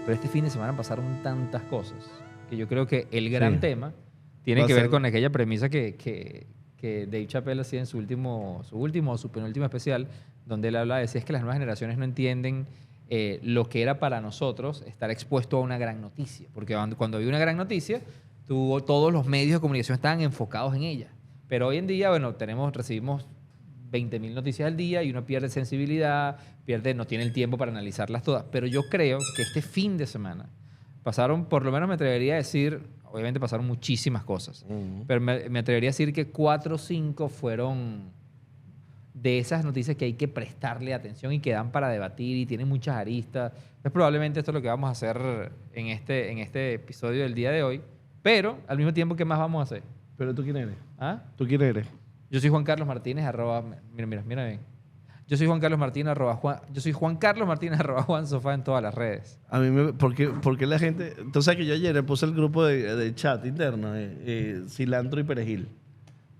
pero este fin de semana pasaron tantas cosas que yo creo que el gran tema tiene Va a que ver ser- con aquella premisa que Dave Chappelle hacía en su último o su penúltimo especial, donde él habla de si es que las nuevas generaciones no entienden lo que era para nosotros estar expuesto a una gran noticia. Porque cuando había una gran noticia, todos los medios de comunicación estaban enfocados en ella. Pero hoy en día, bueno, recibimos 20.000 noticias al día y uno pierde sensibilidad, no tiene el tiempo para analizarlas todas. Pero yo creo que este fin de semana pasaron, por lo menos me atrevería a decir, obviamente pasaron muchísimas cosas, pero me atrevería a decir que 4 o 5 fueron de esas noticias que hay que prestarle atención y que dan para debatir y tienen muchas aristas. Entonces, probablemente esto es lo que vamos a hacer en este episodio del día de hoy, pero al mismo tiempo, ¿qué más vamos a hacer? ¿Pero tú quién eres? ¿Ah? ¿Tú quién eres? Yo soy Juan Carlos Martínez, mira bien. Yo soy Juan Carlos Martínez, yo soy Juan Carlos Martínez, @Juan Sofá en todas las redes. A mí porque la gente... Tú sabes que yo ayer le puse el grupo de chat interno de cilantro y perejil.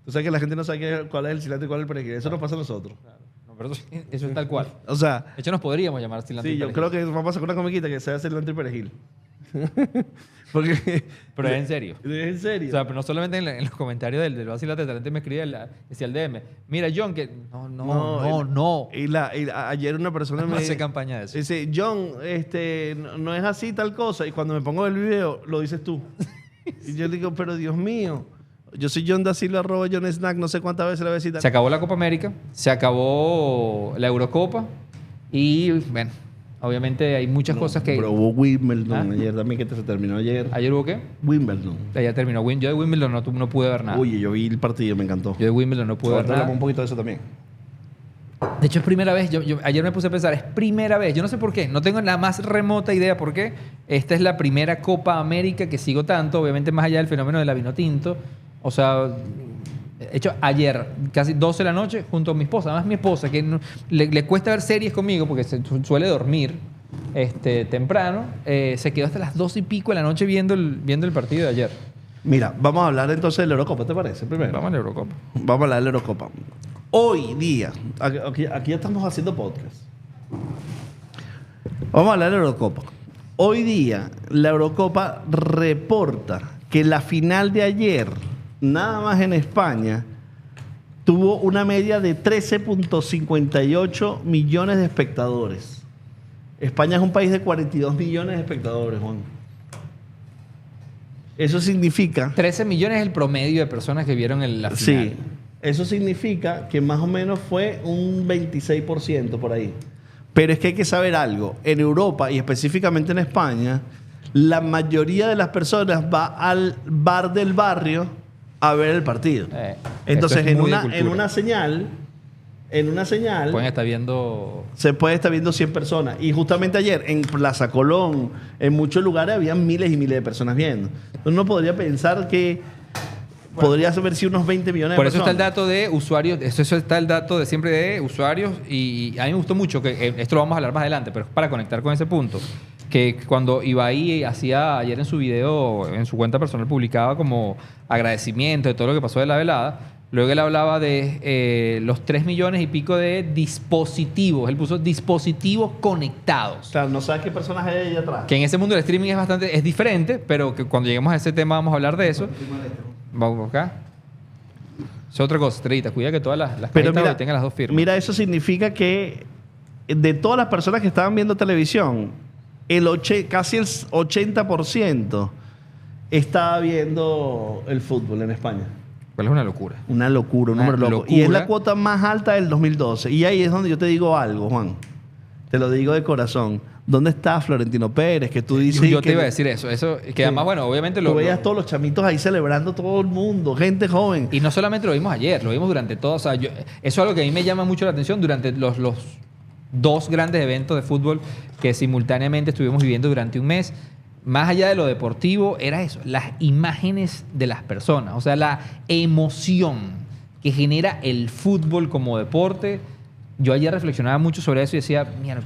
Tú sabes que la gente no sabe cuál es el cilantro y cuál es el perejil. Eso nos pasa a nosotros. No, pero eso es tal cual. O sea, De hecho, nos podríamos llamar cilantro sí, y yo perejil. creo que vamos a sacar una comiquita que sea cilantro y perejil. Porque... Pero es en serio. ¿Es en serio? O sea, pero no solamente en los comentarios del Vacilate, la gente me escribía, decía el DM, mira John, que no. Y ayer una persona No me hace campaña de eso. dice, John, no es así tal cosa. Y cuando me pongo el video, lo dices tú. Y yo le digo, pero Dios mío. Yo soy John da Silva, @John Snack, no sé cuántas veces la voy a citar. Se acabó la Copa América, se acabó la Eurocopa y, bueno, obviamente hay muchas cosas que... Pero hubo Wimbledon ¿Ah? ayer también, que se terminó ayer. ¿Ayer hubo qué? Wimbledon. Ya terminó. Yo de Wimbledon no pude ver nada. Oye, yo vi el partido, me encantó. Yo de Wimbledon no pude ver Ahorita hablamos nada. un poquito de eso también. De hecho, es primera vez. Ayer me puse a pensar, es primera vez. Yo no sé por qué. No tengo la más remota idea por qué. Esta es la primera Copa América que sigo tanto. Obviamente, más allá del fenómeno de la vinotinto. O sea, de hecho, ayer, casi 12 de la noche, junto a mi esposa. Además, mi esposa, que le cuesta ver series conmigo porque suele dormir temprano, se quedó hasta las 12 y pico de la noche viendo el partido de ayer. Mira, vamos a hablar entonces de la Eurocopa, ¿te parece? Primero. Vamos a la Eurocopa. Vamos a hablar de la Eurocopa. Hoy día, aquí ya estamos haciendo podcast. Vamos a hablar de la Eurocopa. Hoy día, la Eurocopa reporta que la final de ayer, nada más en España, tuvo una media de 13.58 millones de espectadores. España es un país de 42 millones de espectadores, Juan. Eso significa... 13 millones es el promedio de personas que vieron la final. Sí, eso significa que más o menos fue un 26% por ahí. Pero es que hay que saber algo. En Europa y específicamente en España, la mayoría de las personas va al bar del barrio a ver el partido. Entonces, esto es muy de en cultura. una señal Pueden estar viendo... se puede estar viendo 100 personas. Y justamente ayer en Plaza Colón, en muchos lugares, había miles y miles de personas viendo. Entonces, uno podría pensar que podría haber sido unos 20 millones de Por eso personas. está el dato de usuarios, eso está el dato de siempre de usuarios y a mí me gustó mucho, que esto lo vamos a hablar más adelante, pero es para conectar con ese punto, que cuando Ibai hacía ayer en su video, en su cuenta personal publicaba como agradecimiento de todo lo que pasó de la velada, luego él hablaba de los 3 millones y pico de dispositivos, él puso dispositivos conectados. Claro, no sabes qué personas hay ahí atrás. Que en ese mundo del streaming es diferente, pero que cuando lleguemos a ese tema vamos a hablar de eso. Vamos acá. Es otra cosa, Estrellita. Cuida que todas las Pero cajitas tengan las dos firmas. mira, eso significa que de todas las personas que estaban viendo televisión, casi el 80% estaba viendo el fútbol en España. ¿Cuál es una locura? Una locura, un Una número loco. locura. Y es la cuota más alta del 2012. Y ahí es donde yo te digo algo, Juan. Te lo digo de corazón. ¿Dónde está Florentino Pérez? Que tú dices... Yo que te iba a decir eso. Eso que además, bueno, obviamente Tú veías todos los chamitos ahí celebrando, todo el mundo, gente joven. Y no solamente lo vimos ayer, lo vimos durante todo. O sea, eso es algo que a mí me llama mucho la atención durante los 2 grandes eventos de fútbol que simultáneamente estuvimos viviendo durante un mes. Más allá de lo deportivo, era eso, las imágenes de las personas. O sea, la emoción que genera el fútbol como deporte. Yo ayer reflexionaba mucho sobre eso y decía, mira,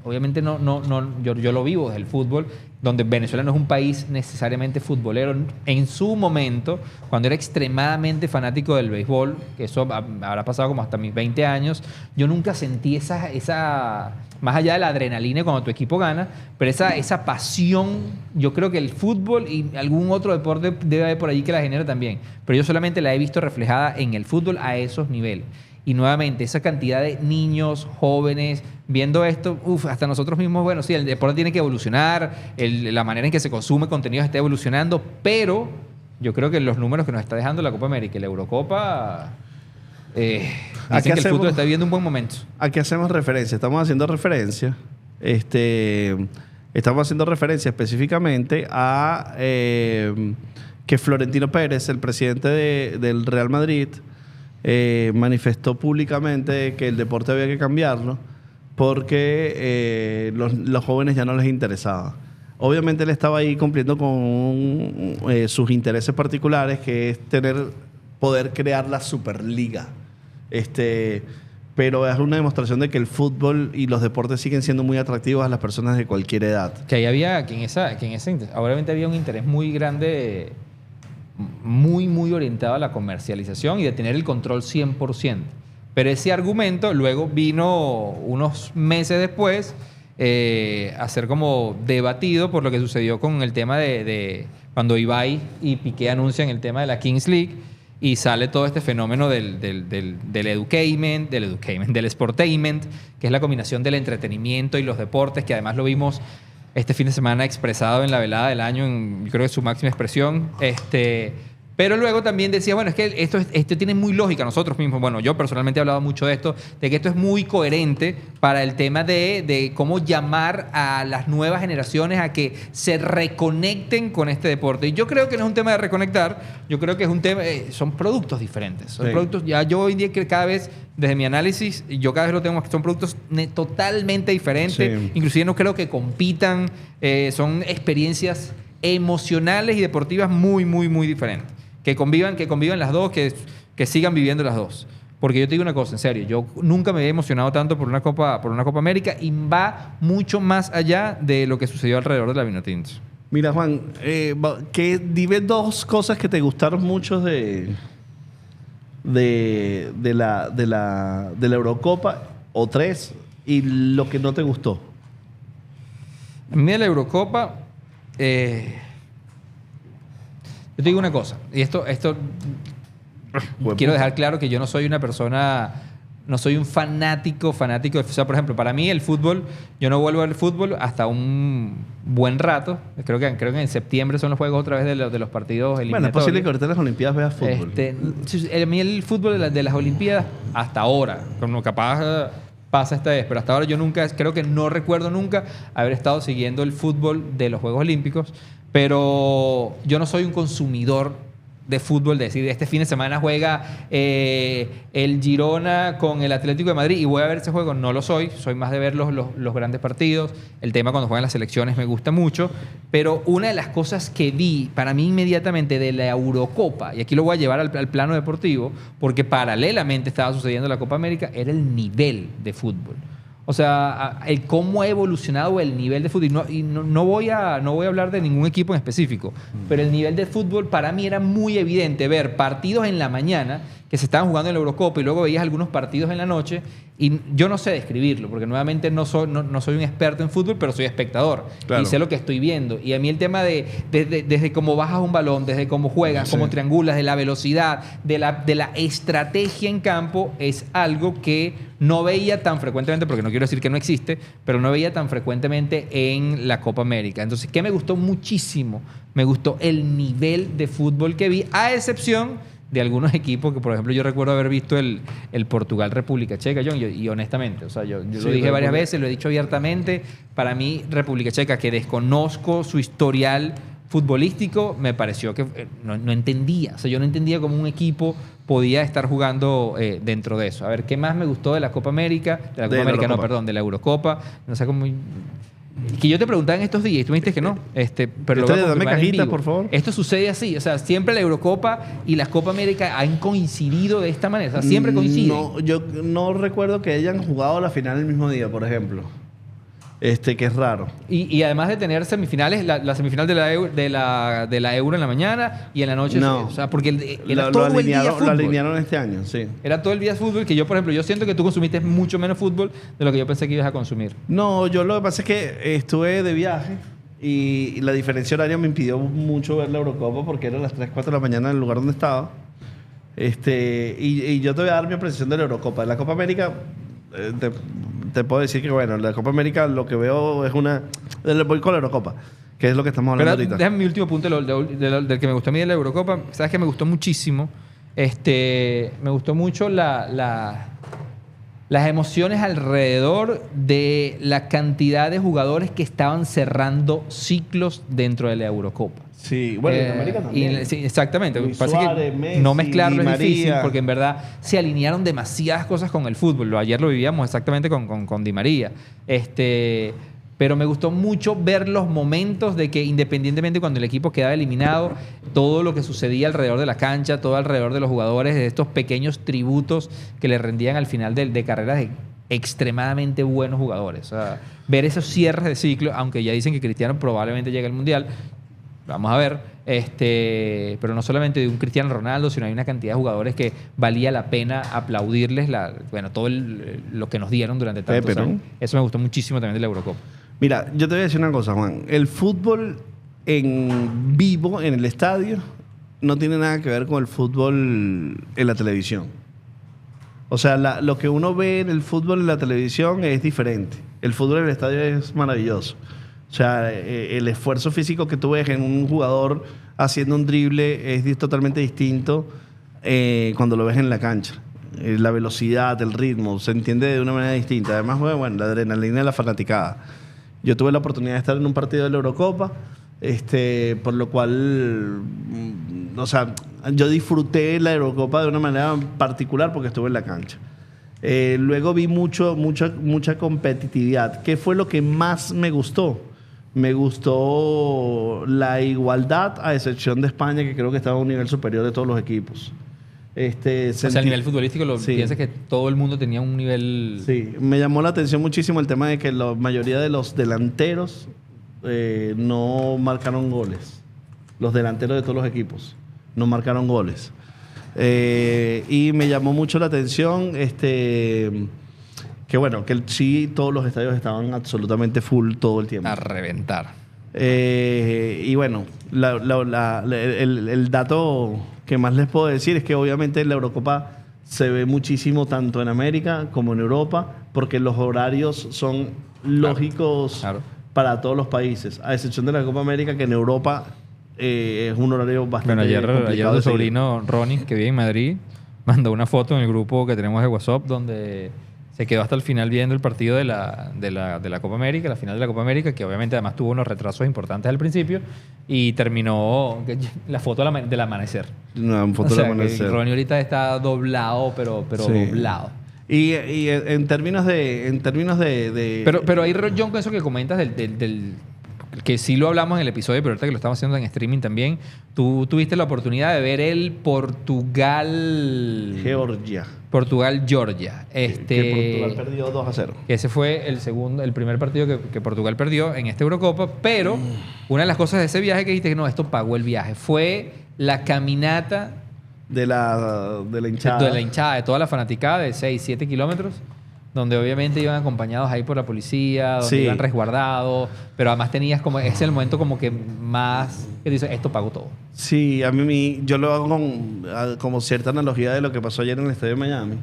obviamente yo lo vivo desde el fútbol donde Venezuela no es un país necesariamente futbolero. En su momento, cuando era extremadamente fanático del béisbol, que eso habrá pasado como hasta mis 20 años, yo nunca sentí esa más allá de la adrenalina cuando tu equipo gana, pero esa pasión, yo creo que el fútbol y algún otro deporte debe haber por allí que la genera también, pero yo solamente la he visto reflejada en el fútbol a esos niveles. Y nuevamente, esa cantidad de niños, jóvenes, viendo esto, hasta nosotros mismos, bueno, sí, el deporte tiene que evolucionar, la manera en que se consume contenido está evolucionando, pero yo creo que los números que nos está dejando la Copa América y la Eurocopa, dicen que el fútbol está viviendo un buen momento. ¿A qué hacemos referencia? Estamos haciendo referencia específicamente a que Florentino Pérez, el presidente del Real Madrid, manifestó públicamente que el deporte había que cambiarlo porque los jóvenes ya no les interesaba. Obviamente él estaba ahí cumpliendo con sus intereses particulares, que es poder crear la Superliga. Pero es una demostración de que el fútbol y los deportes siguen siendo muy atractivos a las personas de cualquier edad. Obviamente había un interés muy grande, muy orientado a la comercialización y de tener el control 100%. Pero ese argumento luego vino unos meses después a ser como debatido por lo que sucedió con el tema de cuando Ibai y Piqué anuncian el tema de la Kings League y sale todo este fenómeno del sportainment, que es la combinación del entretenimiento y los deportes, que además lo vimos este fin de semana expresado en la velada del año, yo creo que es su máxima expresión. Pero luego también decía, bueno, es que esto tiene muy lógica nosotros mismos. Bueno, yo personalmente he hablado mucho de esto, de que esto es muy coherente para el tema de cómo llamar a las nuevas generaciones a que se reconecten con este deporte. Y yo creo que no es un tema de reconectar, yo creo que es un tema, son productos diferentes. Son productos, ya yo hoy en día que cada vez, desde mi análisis, yo cada vez lo tengo, son productos totalmente diferentes. Sí. Inclusive no creo que compitan, son experiencias emocionales y deportivas muy diferentes. Que convivan las dos, que sigan viviendo las dos. Porque yo te digo una cosa, en serio, yo nunca me he emocionado tanto por una Copa América y va mucho más allá de lo que sucedió alrededor de la Vinotinto. Mira, Juan, dime dos cosas que te gustaron mucho de la Eurocopa, o tres, y lo que no te gustó. A mí de la Eurocopa... Yo te digo una cosa, y esto quiero dejar claro que yo no soy una persona, no soy un fanático. O sea, por ejemplo, para mí el fútbol, yo no vuelvo al fútbol hasta un buen rato. Creo que en septiembre son los juegos otra vez de los partidos eliminatorios. Bueno, es posible que ahorita en las Olimpiadas veas fútbol. A mí el fútbol de las Olimpiadas, hasta ahora, como capaz pasa esta vez, pero hasta ahora creo que no recuerdo nunca haber estado siguiendo el fútbol de los Juegos Olímpicos. Pero yo no soy un consumidor de fútbol, de decir, este fin de semana juega el Girona con el Atlético de Madrid y voy a ver ese juego. No lo soy más de ver los grandes partidos. El tema cuando juegan las selecciones me gusta mucho. Pero una de las cosas que vi para mí inmediatamente de la Eurocopa, y aquí lo voy a llevar al plano deportivo, porque paralelamente estaba sucediendo la Copa América, era el nivel de fútbol. O sea, el cómo ha evolucionado el nivel de fútbol. Y no voy a hablar de ningún equipo en específico, pero el nivel de fútbol para mí era muy evidente ver partidos en la mañana que se estaban jugando en la Eurocopa y luego veías algunos partidos en la noche y yo no sé describirlo, porque nuevamente no soy un experto en fútbol, pero soy espectador. Claro. Y sé lo que estoy viendo. Y a mí el tema desde cómo bajas un balón, desde cómo juegas, cómo triangulas, de la velocidad, de la estrategia en campo, es algo que no veía tan frecuentemente, porque no quiero decir que no existe, pero no veía tan frecuentemente en la Copa América. Entonces, ¿qué me gustó muchísimo? Me gustó el nivel de fútbol que vi, a excepción de algunos equipos que, por ejemplo, yo recuerdo haber visto el Portugal-República Checa, John, y honestamente, o sea, yo lo dije varias veces, lo he dicho abiertamente, para mí República Checa, que desconozco su historial futbolístico, me pareció que no entendía, o sea, yo no entendía cómo un equipo podía estar jugando dentro de eso. A ver, ¿qué más me gustó de la Copa América? De la Eurocopa, no sé cómo... Que yo te preguntaba en estos días y tú me dijiste que no. Pero dame cajitas, por favor. Esto sucede así. O sea, siempre la Eurocopa y la Copa América han coincidido de esta manera. O sea, siempre coinciden. No, yo no recuerdo que hayan jugado la final el mismo día, por ejemplo. que es raro. Y además de tener semifinales, la semifinal de la Euro en la mañana y en la noche. No. O sea, porque era todo el día Lo fútbol. alinearon este año, sí. Era todo el día fútbol que yo, por ejemplo, yo siento que tú consumiste mucho menos fútbol de lo que yo pensé que ibas a consumir. No, yo lo que pasa es que estuve de viaje y la diferencia horaria me impidió mucho ver la Eurocopa porque era a las 3, 4 de la mañana en el lugar donde estaba. Y yo te voy a dar mi apreciación de la Eurocopa. En la Copa América, te puedo decir que, bueno, la Copa América lo que veo es voy con la Eurocopa, que es lo que estamos hablando Pero ahorita. déjame mi último punto del que me gustó a mí de la Eurocopa. ¿Sabes qué me gustó muchísimo? Me gustó mucho las emociones alrededor de la cantidad de jugadores que estaban cerrando ciclos dentro de la Eurocopa. Sí, bueno, en América también. Sí, exactamente. Luis Pasa que Suárez, Messi, no mezclarlo Di es difícil María. porque en verdad se alinearon demasiadas cosas con el fútbol. Ayer lo vivíamos exactamente con Di María. Pero me gustó mucho ver los momentos de que independientemente cuando el equipo quedaba eliminado, todo lo que sucedía alrededor de la cancha, todo alrededor de los jugadores, de estos pequeños tributos que le rendían al final de carreras de extremadamente buenos jugadores. O sea, ver esos cierres de ciclo, aunque ya dicen que Cristiano probablemente llegue al Mundial, vamos a ver, pero no solamente de un Cristiano Ronaldo, sino hay una cantidad de jugadores que valía la pena aplaudirles todo lo que nos dieron durante tantos Pepe, ¿no? años. Eso me gustó muchísimo también de la Eurocopa. Mira, yo te voy a decir una cosa, Juan. El fútbol en vivo, en el estadio, no tiene nada que ver con el fútbol en la televisión. O sea, lo que uno ve en el fútbol en la televisión es diferente. El fútbol en el estadio es maravilloso. O sea, el esfuerzo físico que tú ves en un jugador haciendo un drible es totalmente distinto cuando lo ves en la cancha. La velocidad, el ritmo, se entiende de una manera distinta. Además, bueno, la adrenalina de la fanaticada. Yo tuve la oportunidad de estar en un partido de la Eurocopa, por lo cual, o sea, yo disfruté la Eurocopa de una manera particular porque estuve en la cancha. Luego vi mucha competitividad. ¿Qué fue lo que más me gustó? Me gustó la igualdad, a excepción de España, que creo que estaba a un nivel superior de todos los equipos. O sea, a nivel futbolístico, Sí. piensas que todo el mundo tenía un nivel... Sí, me llamó la atención muchísimo el tema de que la mayoría de los delanteros no marcaron goles. Los delanteros de todos los equipos no marcaron goles. Y me llamó mucho la atención que bueno, que sí todos los estadios estaban absolutamente full todo el tiempo. A reventar. Y bueno, el dato que más les puedo decir es que obviamente la Eurocopa se ve muchísimo tanto en América como en Europa, porque los horarios son lógicos claro. para todos los países, a excepción de la Copa América, que en Europa es un horario bastante Bueno, ayer complicado tu de seguir. sobrino Ronnie, que vive en Madrid, mandó una foto en el grupo que tenemos de WhatsApp donde se quedó hasta el final viendo el partido de la Copa América, la final de la Copa América, que obviamente además tuvo unos retrasos importantes al principio, y terminó la foto del amanecer. Una foto O sea, de amanecer. que Ronnie ahorita está doblado, pero Sí. doblado. Y en términos de Pero ahí, John, con eso que comentas del que sí lo hablamos en el episodio, pero ahorita que lo estamos haciendo en streaming también, tú tuviste la oportunidad de ver el Georgia, Portugal-Georgia. que Portugal perdió 2-0. Que ese fue el primer partido que Portugal perdió en esta Eurocopa, pero una de las cosas de ese viaje que dijiste que no, esto pagó el viaje, fue la caminata De la hinchada. de la hinchada, de toda la fanaticada de 6, 7 kilómetros, donde obviamente iban acompañados ahí por la policía, donde Sí. iban resguardados, pero además tenías como, ese es el momento como que más, que dices, esto pagó todo. Sí, yo lo hago como cierta analogía de lo que pasó ayer en el estadio de Miami.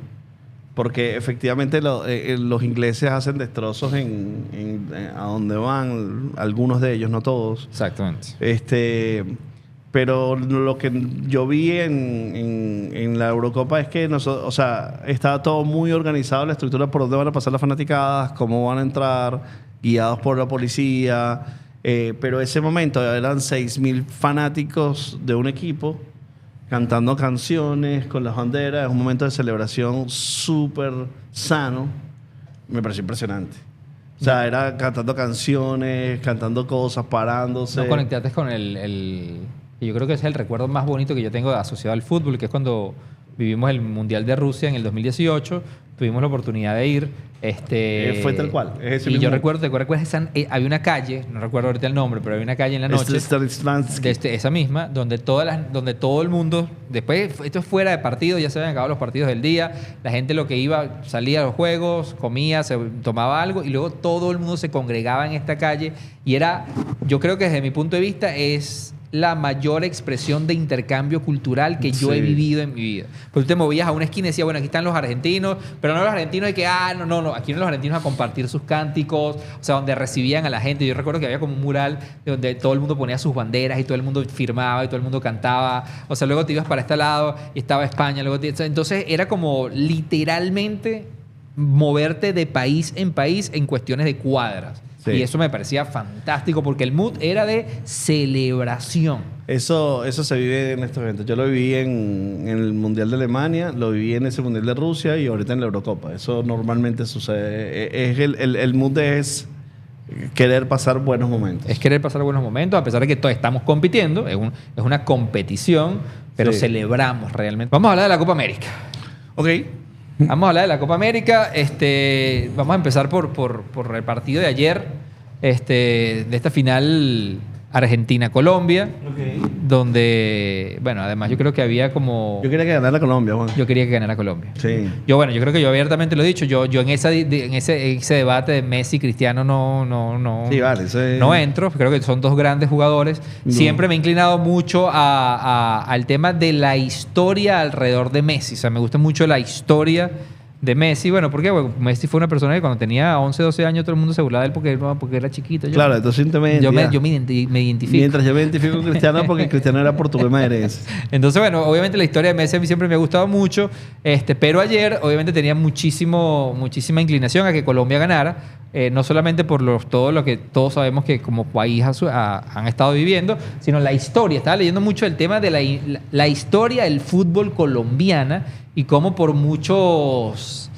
Porque efectivamente los ingleses hacen destrozos a donde van, algunos de ellos, no todos. Exactamente. Pero lo que yo vi en la Eurocopa es que o sea, estaba todo muy organizado, la estructura por dónde van a pasar las fanaticadas, cómo van a entrar, guiados por la policía. Pero ese momento eran 6.000 fanáticos de un equipo cantando canciones con las banderas. Es un momento de celebración súper sano. Me pareció impresionante. O sea, era cantando canciones, cantando cosas, parándose. No conectaste con y yo creo que ese es el recuerdo más bonito que yo tengo asociado al fútbol, que es cuando vivimos el Mundial de Rusia en el 2018, tuvimos la oportunidad de ir. Fue tal cual. Es ese y yo mismo. recuerdo, ¿te acuerdas? Había una calle, no recuerdo ahorita el nombre, pero había una calle en la noche. Esa misma, donde todo el mundo, después, esto es fuera de partido, ya se habían acabado los partidos del día, la gente lo que iba, salía a los juegos, comía, se tomaba algo y luego todo el mundo se congregaba en esta calle y era, yo creo que desde mi punto de vista es la mayor expresión de intercambio cultural que yo he vivido en mi vida. Pues tú te movías a una esquina y decías, bueno, aquí están los argentinos, pero no los argentinos de que, no, aquí vienen los argentinos a compartir sus cánticos, o sea, donde recibían a la gente. Yo recuerdo que había como un mural donde todo el mundo ponía sus banderas y todo el mundo firmaba y todo el mundo cantaba. O sea, luego te ibas para este lado y estaba España, entonces era como literalmente moverte de país en cuestiones de cuadras. Sí. Y eso me parecía fantástico porque el mood era de celebración. Eso se vive en estos eventos. Yo lo viví en el Mundial de Alemania, lo viví en ese Mundial de Rusia y ahorita en la Eurocopa. Eso normalmente sucede. El mood es querer pasar buenos momentos. Es querer pasar buenos momentos, a pesar de que todos estamos compitiendo. Es una competición, pero celebramos realmente. Vamos a hablar de la Copa América. Ok. Vamos a hablar de la Copa América. Vamos a empezar por el partido de ayer, de esta final Argentina-Colombia, donde, bueno, además yo creo que había como... Yo quería que ganara Colombia, Juan. Yo quería que ganara Colombia. Sí. Yo creo que yo abiertamente lo he dicho. Yo en ese debate de Messi y Cristiano no entro. Creo que son dos grandes jugadores. No. Siempre me he inclinado mucho al tema de la historia alrededor de Messi. O sea, me gusta mucho la historia de Messi. Bueno, ¿por qué? Bueno, Messi fue una persona que cuando tenía 11, 12 años todo el mundo se burlaba de él porque era chiquito. Claro, entonces yo me identifico. Mientras yo me identifico con Cristiano porque Cristiano era portugués madres. Entonces, bueno, obviamente la historia de Messi a mí siempre me ha gustado mucho, pero ayer obviamente tenía muchísima inclinación a que Colombia ganara, no solamente por todo lo que todos sabemos que como país han estado viviendo, sino la historia. Estaba leyendo mucho el tema de la historia del fútbol colombiana y cómo por muchos...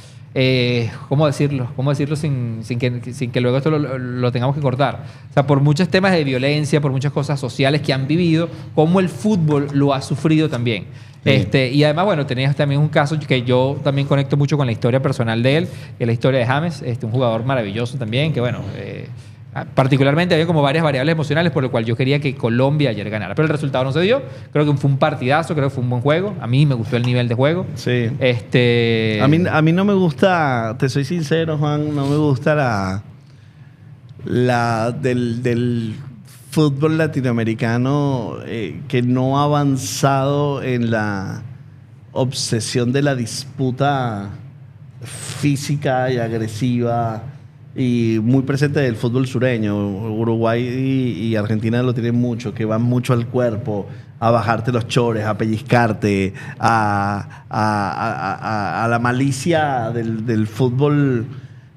¿cómo decirlo sin que luego esto lo tengamos que cortar? O sea, por muchos temas de violencia, por muchas cosas sociales que han vivido, cómo el fútbol lo ha sufrido también. Sí. Y además, bueno, tenías también un caso que yo también conecto mucho con la historia personal de él, que es la historia de James, un jugador maravilloso también, que bueno... particularmente había como varias variables emocionales por lo cual yo quería que Colombia ayer ganara, pero el resultado no se dio. Creo que fue un partidazo, creo que fue un buen juego. A mí me gustó el nivel de juego. Sí. A mí no me gusta, te soy sincero, Juan, no me gusta del fútbol latinoamericano que no ha avanzado en la obsesión de la disputa física y agresiva y muy presente del fútbol sureño. Uruguay y Argentina lo tienen mucho, que van mucho al cuerpo, a bajarte los chores, a pellizcarte, a la malicia del fútbol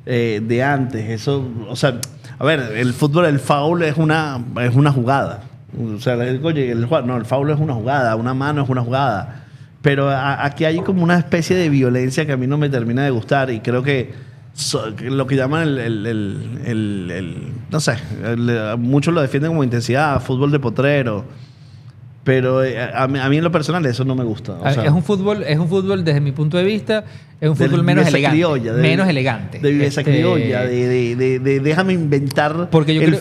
de antes. Eso, o sea, a ver, el fútbol, el foul es una jugada. O sea, el foul es una jugada, una mano es una jugada. Pero aquí hay como una especie de violencia que a mí no me termina de gustar y creo que lo que llaman no sé, muchos lo defienden como intensidad, fútbol de potrero, pero a mí en lo personal eso no me gusta. O sea, es un fútbol desde mi punto de vista, es un fútbol menos elegante. Menos elegante. De viveza criolla, de déjame inventar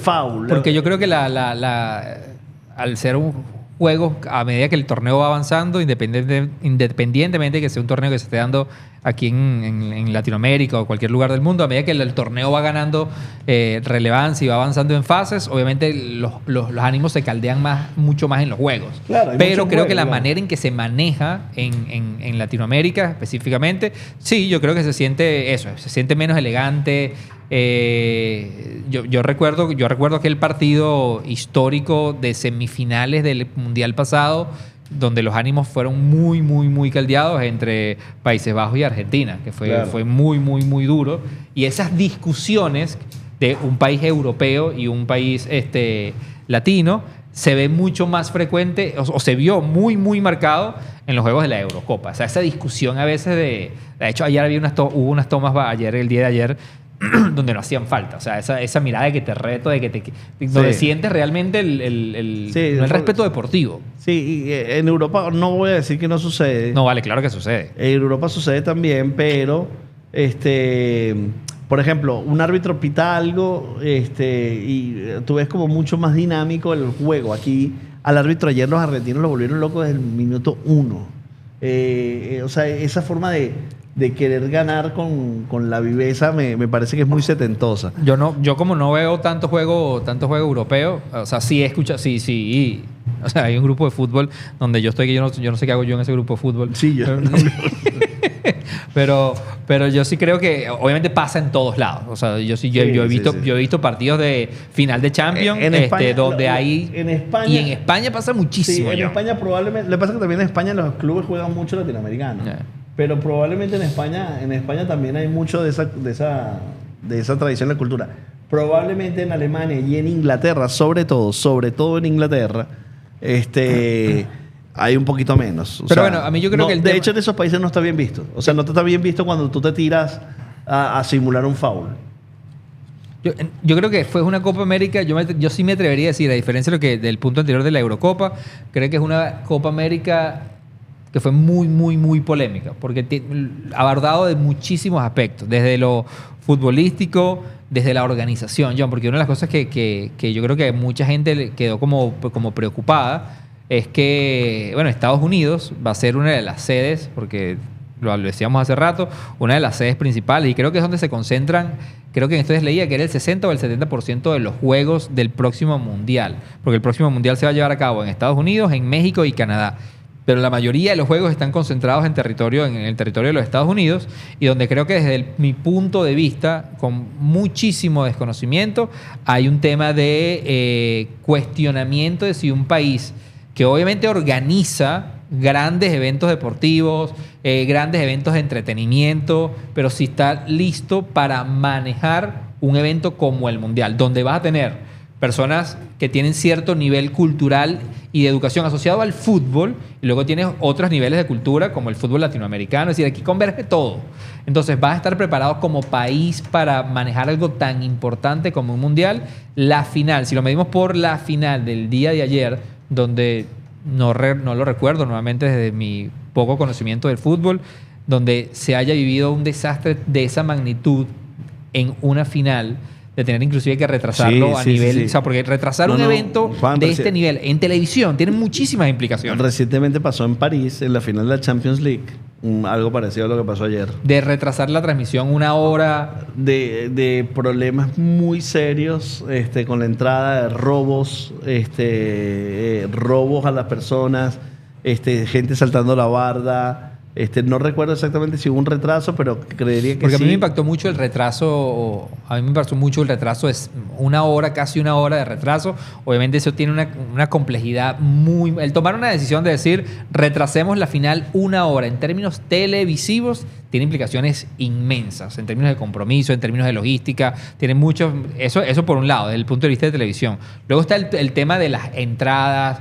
foul. Porque yo creo que al ser un juego, a medida que el torneo va avanzando, independientemente de que sea un torneo que se esté dando aquí en Latinoamérica o cualquier lugar del mundo, a medida que el torneo va ganando relevancia y va avanzando en fases, obviamente los ánimos se caldean mucho más en los juegos. Claro, pero creo que la manera en que se maneja en Latinoamérica específicamente, sí, yo creo que se siente menos elegante. Yo recuerdo aquel partido histórico de semifinales del Mundial pasado, donde los ánimos fueron muy, muy, muy caldeados entre Países Bajos y Argentina, que fue muy, muy, muy duro. Y esas discusiones de un país europeo y un país latino se ve mucho más frecuente, o se vio muy, muy marcado en los juegos de la Eurocopa. O sea, esa discusión a veces de hecho, ayer hubo unas tomas, el día de ayer, donde no hacían falta. O sea, esa mirada de que te reto, donde sientes realmente el respeto deportivo. Sí, y en Europa no voy a decir que no sucede. No, vale, claro que sucede. En Europa sucede también, pero Por ejemplo, un árbitro pita algo y tú ves como mucho más dinámico el juego. Aquí al árbitro ayer los argentinos lo volvieron loco desde el minuto 1. O sea, esa forma de querer ganar con la viveza me parece que es muy setentosa. Yo como no veo tanto juego europeo, o sea, sí escucho, sí. O sea, hay un grupo de fútbol donde yo estoy, que yo no sé qué hago yo en ese grupo de fútbol. Sí, yo pero yo sí creo que obviamente pasa en todos lados. O sea, yo he visto partidos de final de Champions en España, donde hay... en España, y en España pasa muchísimo. Sí, en España probablemente... Lo que pasa es que también en España los clubes juegan mucho latinoamericanos. Yeah. Pero probablemente en España también hay mucho de esa tradición de la cultura. Probablemente en Alemania y en Inglaterra, sobre todo en Inglaterra, hay un poquito menos. O pero sea, bueno, a mí yo creo que de hecho en esos países no está bien visto. O sea, no está bien visto cuando tú te tiras a simular un foul. Yo creo que fue una Copa América, yo sí me atrevería a decir, a diferencia de del punto anterior de la Eurocopa, creo que es una Copa América que fue muy, muy, muy polémica, porque abordado de muchísimos aspectos, desde lo futbolístico, desde la organización, John, porque una de las cosas que yo creo que mucha gente quedó como preocupada es que, bueno, Estados Unidos va a ser una de las sedes, porque lo decíamos hace rato, una de las sedes principales, y creo que es donde se concentran, creo que en esto les leía que era el 60 o el 70% de los juegos del próximo Mundial, porque el próximo Mundial se va a llevar a cabo en Estados Unidos, en México y Canadá. Pero la mayoría de los juegos están concentrados en el territorio de los Estados Unidos, y donde creo que desde mi punto de vista, con muchísimo desconocimiento, hay un tema de cuestionamiento de si un país que obviamente organiza grandes eventos deportivos, grandes eventos de entretenimiento, pero si está listo para manejar un evento como el Mundial, donde vas a tener personas que tienen cierto nivel cultural y de educación asociado al fútbol, y luego tienes otros niveles de cultura como el fútbol latinoamericano, es decir, aquí converge todo. Entonces vas a estar preparado como país para manejar algo tan importante como un Mundial. La final, si lo medimos por la final del día de ayer, donde no lo recuerdo nuevamente desde mi poco conocimiento del fútbol, donde se haya vivido un desastre de esa magnitud en una final, de tener inclusive que retrasarlo a nivel... Sí. O sea, porque retrasar un evento Juan, de este nivel en televisión tiene muchísimas implicaciones. Recientemente pasó en París, en la final de la Champions League, algo parecido a lo que pasó ayer. De retrasar la transmisión una hora. De problemas muy serios con la entrada de robos, robos a las personas, gente saltando la barda. No recuerdo exactamente si hubo un retraso, pero creería que porque sí. A mí me impactó mucho el retraso. Es casi una hora de retraso. Obviamente eso tiene una complejidad muy... El tomar una decisión de decir retrasemos la final una hora en términos televisivos tiene implicaciones inmensas en términos de compromiso, en términos de logística. Tiene muchos... Eso por un lado, desde el punto de vista de televisión. Luego está el tema de las entradas,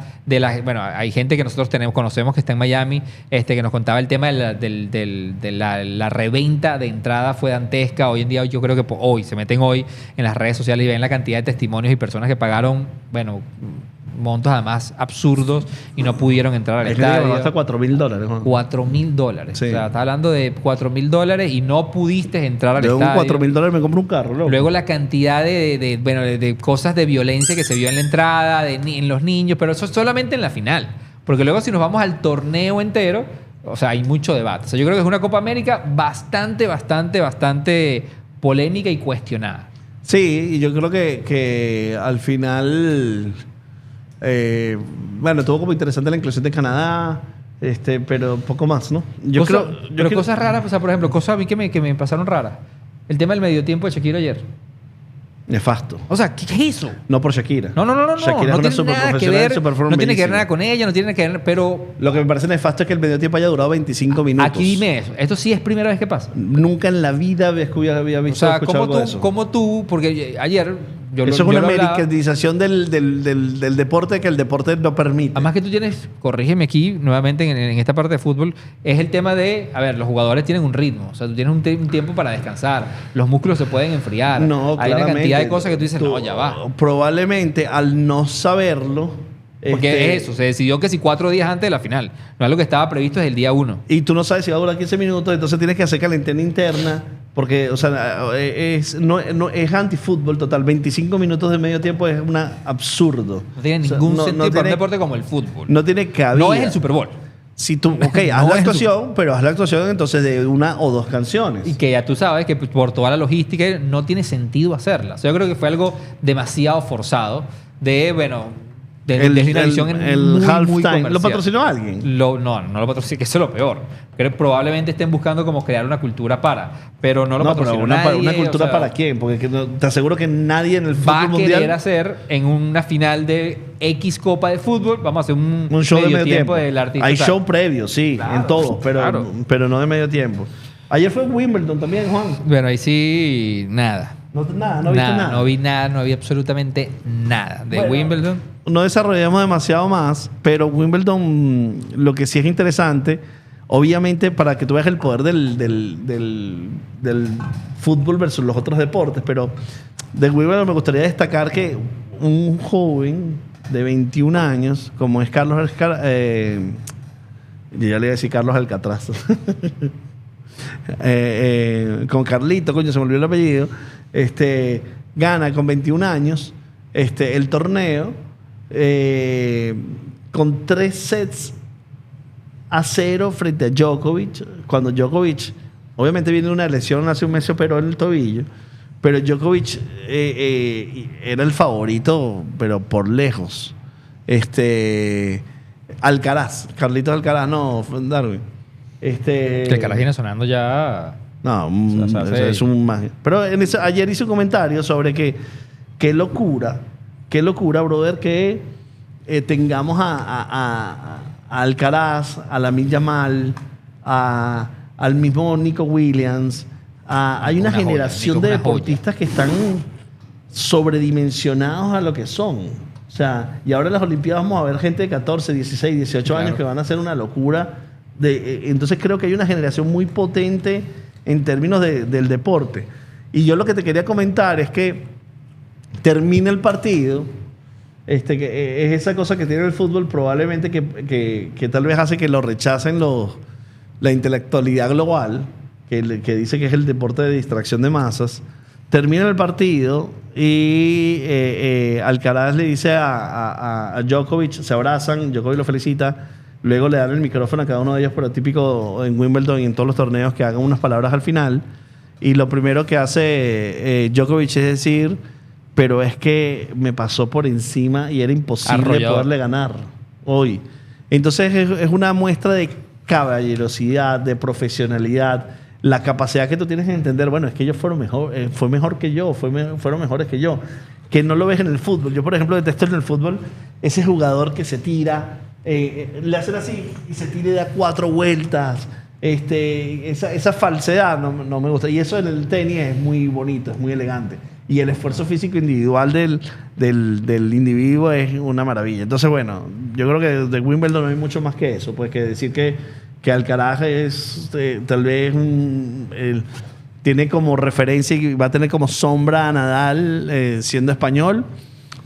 bueno, hay gente que nosotros conocemos que está en Miami, que nos contaba el tema de la reventa de entrada fue dantesca. Hoy en día yo creo que se meten hoy en las redes sociales y ven la cantidad de testimonios y personas que pagaron, bueno, montos además absurdos y no pudieron entrar al estadio. Hasta $4,000. Juan. $4,000. Sí. O sea, estás hablando de $4,000 y no pudiste entrar al estadio. Luego $4,000 me compro un carro. Loco. Luego la cantidad de cosas de violencia que se vio en la entrada, en los niños, pero eso es solamente en la final. Porque luego si nos vamos al torneo entero, o sea, hay mucho debate. O sea, yo creo que es una Copa América bastante polémica y cuestionada. Sí, y yo creo que al final... bueno, estuvo como interesante la inclusión de Canadá, pero poco más, ¿no? Cosas raras, o sea, por ejemplo, cosas a mí que me pasaron raras. El tema del medio tiempo de Shakira ayer. Nefasto. O sea, ¿qué es eso? No por Shakira. No. Shakira no tiene nada que ver. No tiene que ver nada con ella, no tiene que ver, pero... Lo que me parece nefasto es que el medio tiempo haya durado 25 minutos. Aquí dime eso. ¿Esto sí es primera vez que pasa? Nunca en la vida había visto o escuchado algo de eso. ¿Cómo tú? Porque ayer... Eso es una americanización del deporte que el deporte no permite. Además que tú tienes, corrígeme aquí nuevamente en esta parte de fútbol, es el tema de, a ver, los jugadores tienen un ritmo, o sea, tú tienes un tiempo para descansar, los músculos se pueden enfriar, no, hay una cantidad de cosas que tú dices, no, ya va. Probablemente al no saberlo... Porque es eso, se decidió que si 4 días antes de la final, no es lo que estaba previsto desde el día 1. Y tú no sabes si va a durar 15 minutos, entonces tienes que hacer calentena interna Porque, o sea, es anti-fútbol total. 25 minutos de medio tiempo es un absurdo. No tiene O sea, ningún sentido para un tiene- deporte como el fútbol. No tiene cabida. No es el Super Bowl. Si tú, ok, No haz la es actuación, pero haz la actuación entonces de una o dos canciones. Y que ya tú sabes que por toda la logística no tiene sentido hacerla. O sea, yo creo que fue algo demasiado forzado de, bueno, de una visión el muy halftime, comercial. ¿lo patrocinó alguien? No lo patrocinó, que eso es lo peor. Creo que probablemente estén buscando como crear una cultura pero no lo No, pero patrocinó una nadie, cultura o sea, para quién, porque te aseguro que nadie en el va a fútbol querer mundial hacer en una final de X Copa de Fútbol, vamos a hacer un un show de medio tiempo. del artista. Hay tal. show previo, sí, Claro, en todo, claro. pero no de medio tiempo. Ayer fue Wimbledon también, Juan. Bueno, ahí sí, nada. No viste nada. No vi nada, no vi absolutamente nada de Bueno, Wimbledon. No desarrollamos demasiado más, pero Wimbledon, lo que sí es interesante, obviamente para que tú veas el poder del fútbol versus los otros deportes, pero de Wimbledon me gustaría destacar que un joven de 21 años, como es Carlos Alcaraz, yo ya le iba a decir Carlos Alcatraz, con Carlito, coño, se me olvidó el apellido, gana con 21 años el torneo con 3-0 frente a Djokovic, cuando Djokovic obviamente viene de una lesión, hace un mes se operó en el tobillo, pero Djokovic era el favorito, pero por lejos. Alcaraz, Carlitos Alcaraz, no, Darwin. Que el Alcaraz viene sonando ya. No, O sea, es un magia. Pero ayer hice un comentario sobre que qué locura, brother, que tengamos a Alcaraz, a Lamine Yamal, al mismo Nico Williams. Hay una Una joya, generación Nico de es una joya. deportistas que están sobredimensionados a lo que son. O sea, y ahora en las Olimpiadas vamos a ver gente de 14, 16, 18 años Claro. que van a hacer una locura. Entonces creo que hay una generación muy potente en términos del deporte. Y yo lo que te quería comentar es que termina el partido, que es esa cosa que tiene el fútbol probablemente que tal vez hace que lo rechacen la intelectualidad global, que dice que es el deporte de distracción de masas. Termina el partido y Alcaraz le dice a Djokovic, se abrazan, Djokovic lo felicita, luego le dan el micrófono a cada uno de ellos, pero típico en Wimbledon y en todos los torneos que hagan unas palabras al final. Y lo primero que hace Djokovic es decir, pero es que me pasó por encima y era imposible Arrollador. poderle ganar hoy. Entonces es una muestra de caballerosidad, de profesionalidad, la capacidad que tú tienes de entender, bueno, es que ellos fueron mejor, fue mejor que yo, fueron mejores que yo, que no lo ves en el fútbol. Yo, por ejemplo, detesto en el fútbol ese jugador que se tira, le hacen así y se tira y da 4 vueltas. Esa falsedad no me gusta. Y eso en el tenis es muy bonito, es muy elegante. Y el esfuerzo físico individual del individuo es una maravilla. Entonces, bueno, yo creo que de Wimbledon no hay mucho más que eso. Pues que decir que Alcaraz es tal vez tiene como referencia y va a tener como sombra a Nadal siendo español,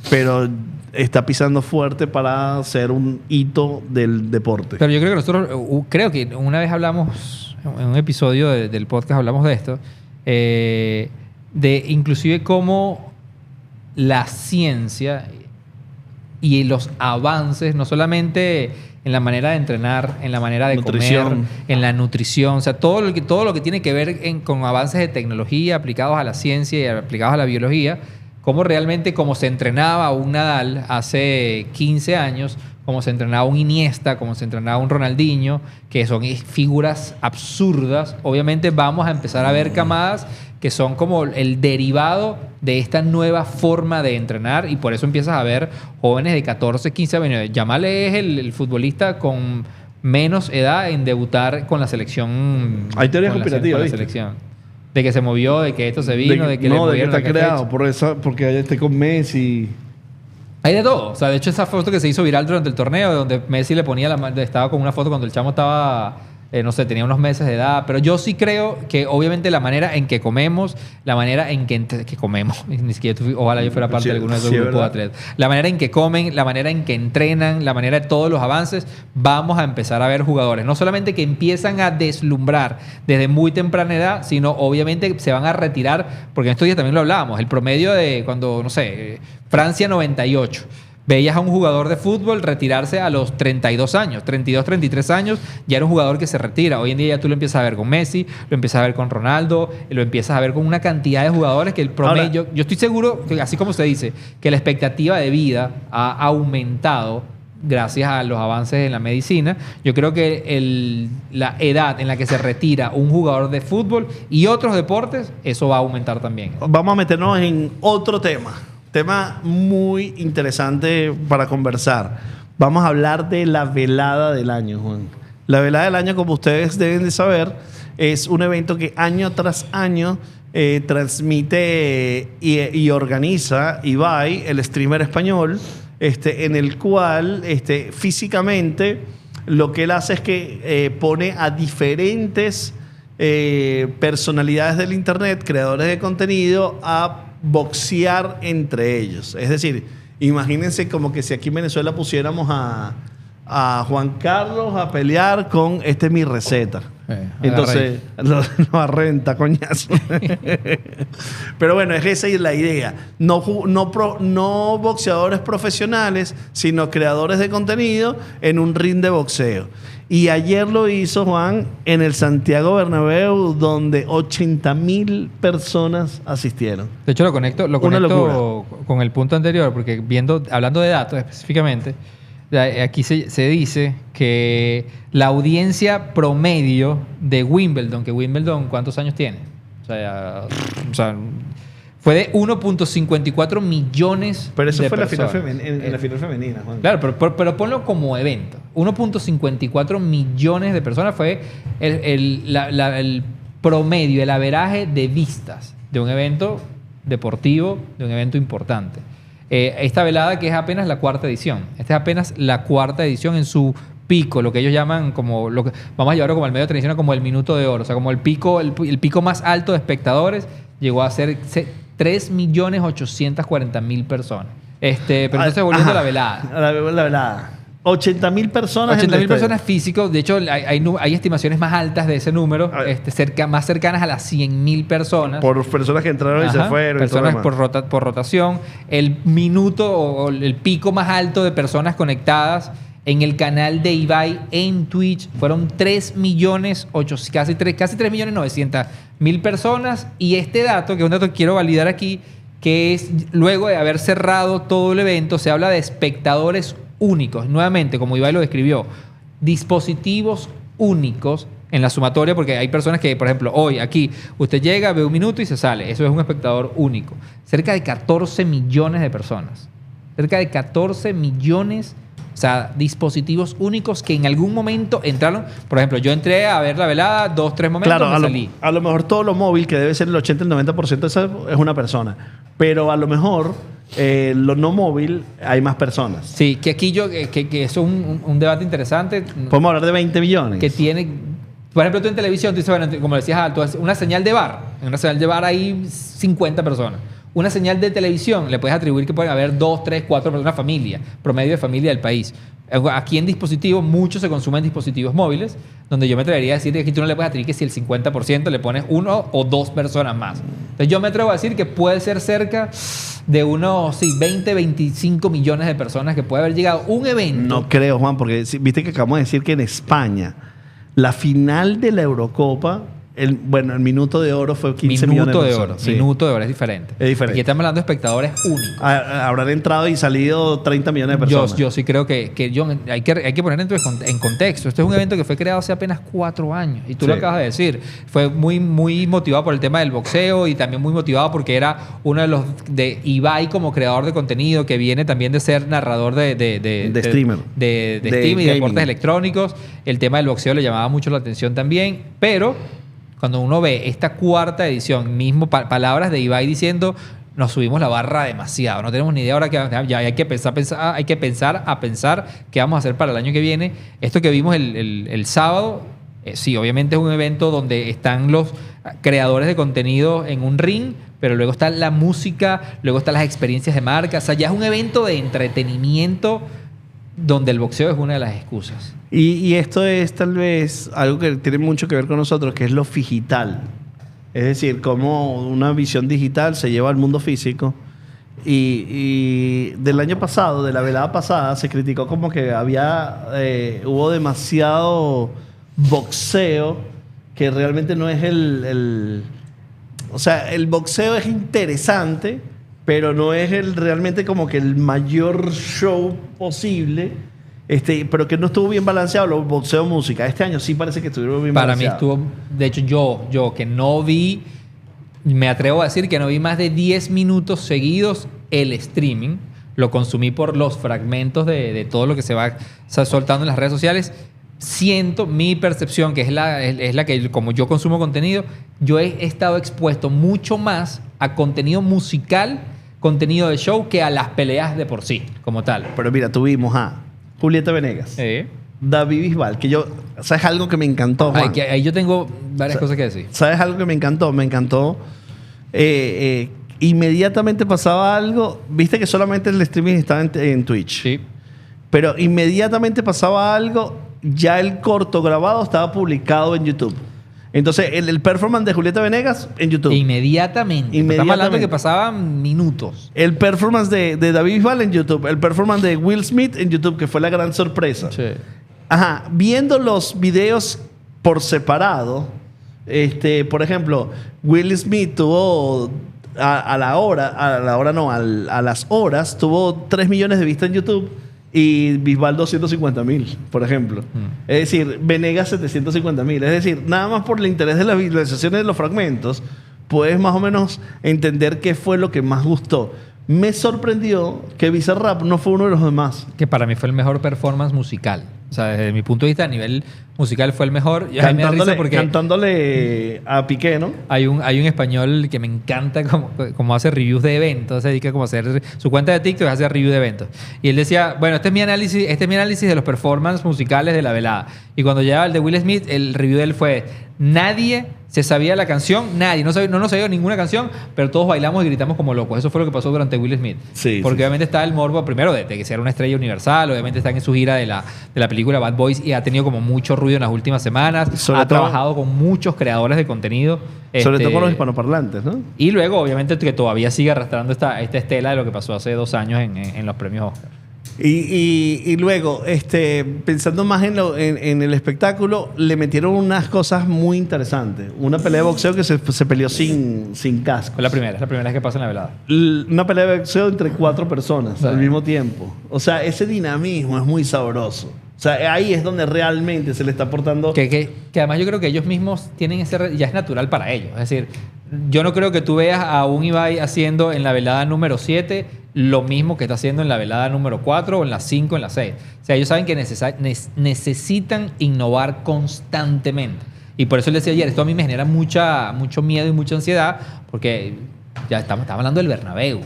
pero está pisando fuerte para ser un hito del deporte. Pero yo creo que nosotros, creo que una vez hablamos, en un episodio del podcast hablamos de esto, de inclusive cómo la ciencia y los avances, no solamente en la manera de entrenar, en la manera de Nutrición. comer, en la nutrición, o sea, todo lo que tiene que ver con avances de tecnología aplicados a la ciencia y aplicados a la biología, cómo realmente como se entrenaba un Nadal hace 15 años, como se entrenaba un Iniesta, como se entrenaba un Ronaldinho, que son figuras absurdas, obviamente vamos a empezar a ver camadas que son como el derivado de esta nueva forma de entrenar y por eso empiezas a ver jóvenes de 14, 15 años. Yamal es el futbolista con menos edad en debutar con la selección. Hay teorías con la conspirativas, ¿viste? selección. De que se movió, de que esto se vino, de que le no, de que movieron está la creado fecha. porque allá esté con Messi. Hay de todo. O sea, de hecho, esa foto que se hizo viral durante el torneo, donde Messi le ponía estaba con una foto cuando el chamo estaba no sé, tenía unos meses de edad, pero yo sí creo que obviamente la manera en que comemos, la manera en que comemos, ni siquiera ojalá yo fuera parte Sí, de alguno de esos sí, grupos de ¿verdad? atletas, la manera en que comen, la manera en que entrenan, la manera de todos los avances, vamos a empezar a ver jugadores, no solamente que empiezan a deslumbrar desde muy temprana edad, sino obviamente se van a retirar, porque en estos días también lo hablábamos, el promedio de cuando, no sé, Francia 98. Veías a un jugador de fútbol retirarse a los 32 años, 32, 33 años, ya era un jugador que se retira. Hoy en día ya tú lo empiezas a ver con Messi, lo empiezas a ver con Ronaldo, lo empiezas a ver con una cantidad de jugadores que el promedio... Ahora, yo estoy seguro, que así como se dice, que la expectativa de vida ha aumentado gracias a los avances en la medicina. Yo creo que la edad en la que se retira un jugador de fútbol y otros deportes, eso va a aumentar también. vamos a meternos en otro tema muy interesante para conversar. Vamos a hablar de la velada del año, Juan. La velada del año, como ustedes deben de saber, es un evento que año tras año transmite y organiza Ibai, el streamer español, en el cual físicamente lo que él hace es que pone a diferentes personalidades del internet, creadores de contenido, a boxear entre ellos. Es decir, imagínense como que si aquí en Venezuela pusiéramos a Juan Carlos a pelear con Esta es mi receta. Entonces, lo renta, coñazo. Pero bueno, esa es la idea. No boxeadores profesionales, sino creadores de contenido en un ring de boxeo. Y ayer lo hizo Juan en el Santiago Bernabéu, donde 80,000 personas asistieron. De hecho, lo conecto con el punto anterior, porque hablando de datos específicamente, aquí se dice que la audiencia promedio de Wimbledon, que Wimbledon, ¿cuántos años tiene? O sea, fue de 1.54 millones. Pero eso de fue personas. en la final femenina, Juan. Claro, pero ponlo como evento. 1.54 millones de personas fue el promedio, el averaje de vistas de un evento deportivo, de un evento importante. Esta velada, que es apenas la cuarta edición. Esta es apenas la cuarta edición en su pico, lo que ellos llaman como vamos a llevarlo como al medio tradicional, como el minuto de oro. O sea, como el pico más alto de espectadores llegó a ser 3.840.000 personas. Pero entonces volviendo a la velada. La velada. 80,000 personas. 80,000 personas físicos. De hecho, hay estimaciones más altas de ese número, más cercanas a las 100,000 personas. Por personas que entraron y se fueron. Personas por rotación. El minuto o el pico más alto de personas conectadas en el canal de Ibai en Twitch fueron 3.900.000 personas. Y este dato, que es un dato que quiero validar aquí, que es luego de haber cerrado todo el evento, se habla de espectadores únicos. Nuevamente, como Ibai lo describió, dispositivos únicos en la sumatoria, porque hay personas que, por ejemplo, hoy aquí, usted llega, ve un minuto y se sale. Eso es un espectador único. Cerca de 14 millones de personas. Cerca de 14 millones. O sea, dispositivos únicos que en algún momento entraron. Por ejemplo, yo entré a ver la velada, 2, 3 momentos, claro, me salí. A lo mejor todo lo móvil, que debe ser el 80, el 90% de eso, es una persona. Pero a lo mejor lo no móvil hay más personas. Sí, que aquí que eso es un debate interesante. Podemos hablar de 20 millones. Que tiene... Por ejemplo, tú en televisión, tú dices, bueno, como decías, tú haces una señal de bar. En una señal de bar hay 50 personas. Una señal de televisión le puedes atribuir que pueden haber 2, 3, 4 personas, una familia, promedio de familia del país. Aquí en dispositivos, mucho se consumen dispositivos móviles, donde yo me atrevería a decir que aquí tú no le puedes atribuir que si el 50% le pones 1 o 2 personas más. Entonces yo me atrevo a decir que puede ser cerca de unos 20, 25 millones de personas que puede haber llegado un evento. No creo, Juan, porque viste que acabamos de decir que en España la final de la Eurocopa, el minuto de oro fue 15 millones de personas. Sí. Minuto de oro es diferente. Es diferente. Aquí estamos hablando de espectadores únicos. Habrán entrado y salido 30 millones de personas. Yo sí creo que hay que poner en contexto. Este es un evento que fue creado hace apenas 4 años. Y tú lo acabas de decir. Fue muy, muy motivado por el tema del boxeo y también muy motivado porque era uno de los de Ibai como creador de contenido, que viene también de ser narrador de streamer. De stream y deportes electrónicos. El tema del boxeo le llamaba mucho la atención también. Pero cuando uno ve esta cuarta edición, mismo palabras de Ibai diciendo, nos subimos la barra demasiado, no tenemos ni idea ahora que ya hay que pensar qué vamos a hacer para el año que viene. Esto que vimos el sábado Sí, obviamente es un evento donde están los creadores de contenido en un ring, pero luego está la música, luego están las experiencias de marca. O sea, ya es un evento de entretenimiento donde el boxeo es una de las excusas. Y esto es tal vez algo que tiene mucho que ver con nosotros, que es lo digital. Es decir, cómo una visión digital se lleva al mundo físico. Y del año pasado, de la velada pasada, se criticó como que hubo demasiado boxeo, que realmente no es o sea, el boxeo es interesante, pero no es realmente como que el mayor show posible, pero que no estuvo bien balanceado los boxeo música. Este año sí parece que estuvieron bien balanceados. Para mí estuvo, de hecho yo que no vi, me atrevo a decir que no vi más de 10 minutos seguidos el streaming, lo consumí por los fragmentos de todo lo que se va soltando en las redes sociales. Siento mi percepción, que es la que como yo consumo contenido, yo he estado expuesto mucho más a contenido musical, contenido de show, que a las peleas de por sí, como tal. Pero mira, tuvimos a Julieta Venegas, David Bisbal, que ¿sabes algo que me encantó, Juan? Ahí yo tengo varias cosas que decir. ¿Sabes algo que me encantó? Me encantó. Inmediatamente pasaba algo. Viste que solamente el streaming estaba en Twitch. Sí. Pero inmediatamente pasaba algo, ya el corto grabado estaba publicado en YouTube. Entonces, el performance de Julieta Venegas en YouTube. Inmediatamente. Estamos hablando de que pasaban minutos. El performance de David Bisbal en YouTube. El performance de Will Smith en YouTube, que fue la gran sorpresa. Sí. Ajá. Viendo los videos por separado, por ejemplo, Will Smith tuvo a las horas, tuvo 3 millones de vistas en YouTube. Y Bisbal 250,000, por ejemplo. Es decir, Venegas 750,000. Es decir, nada más por el interés de las visualizaciones de los fragmentos, puedes más o menos entender qué fue lo que más gustó. Me sorprendió que Bizarrap no fue uno de los demás. Que para mí fue el mejor performance musical. O sea, desde mi punto de vista, a nivel musical fue el mejor. Y a mí me da risa porque cantándole a Piqué, ¿no? Hay un español que me encanta como hace reviews de eventos. Se dedica como a hacer su cuenta de TikTok, hace reviews de eventos. Y él decía, bueno, este es mi análisis de los performances musicales de la velada. Y cuando llegaba el de Will Smith, el review de él fue, nadie se sabía la canción, nadie, no nos sabía ninguna canción, pero todos bailamos y gritamos como locos. Eso fue lo que pasó durante Will Smith. Sí, porque sí, obviamente está el morbo, primero, de que sea una estrella universal, obviamente está en su gira de la película Bad Boys y ha tenido como mucho ruido en las últimas semanas. Trabajado con muchos creadores de contenido. Sobre todo con los hispanoparlantes, ¿no? Y luego, obviamente, que todavía sigue arrastrando esta estela de lo que pasó hace 2 años en los premios Oscar. Y luego, pensando más en el espectáculo, le metieron unas cosas muy interesantes. Una pelea de boxeo que se peleó sin casco. Es la primera vez que pasa en la velada. Una pelea de boxeo entre 4 personas al mismo tiempo. O sea, ese dinamismo es muy sabroso. O sea, ahí es donde realmente se le está aportando... Que además yo creo que ellos mismos tienen ya es natural para ellos. Es decir, yo no creo que tú veas a un Ibai haciendo en la velada número 7 lo mismo que está haciendo en la velada número 4 o en la 5 o en la 6. O sea, ellos saben que necesitan innovar constantemente. Y por eso les decía ayer, esto a mí me genera mucho miedo y mucha ansiedad porque ya estamos hablando del Bernabéu.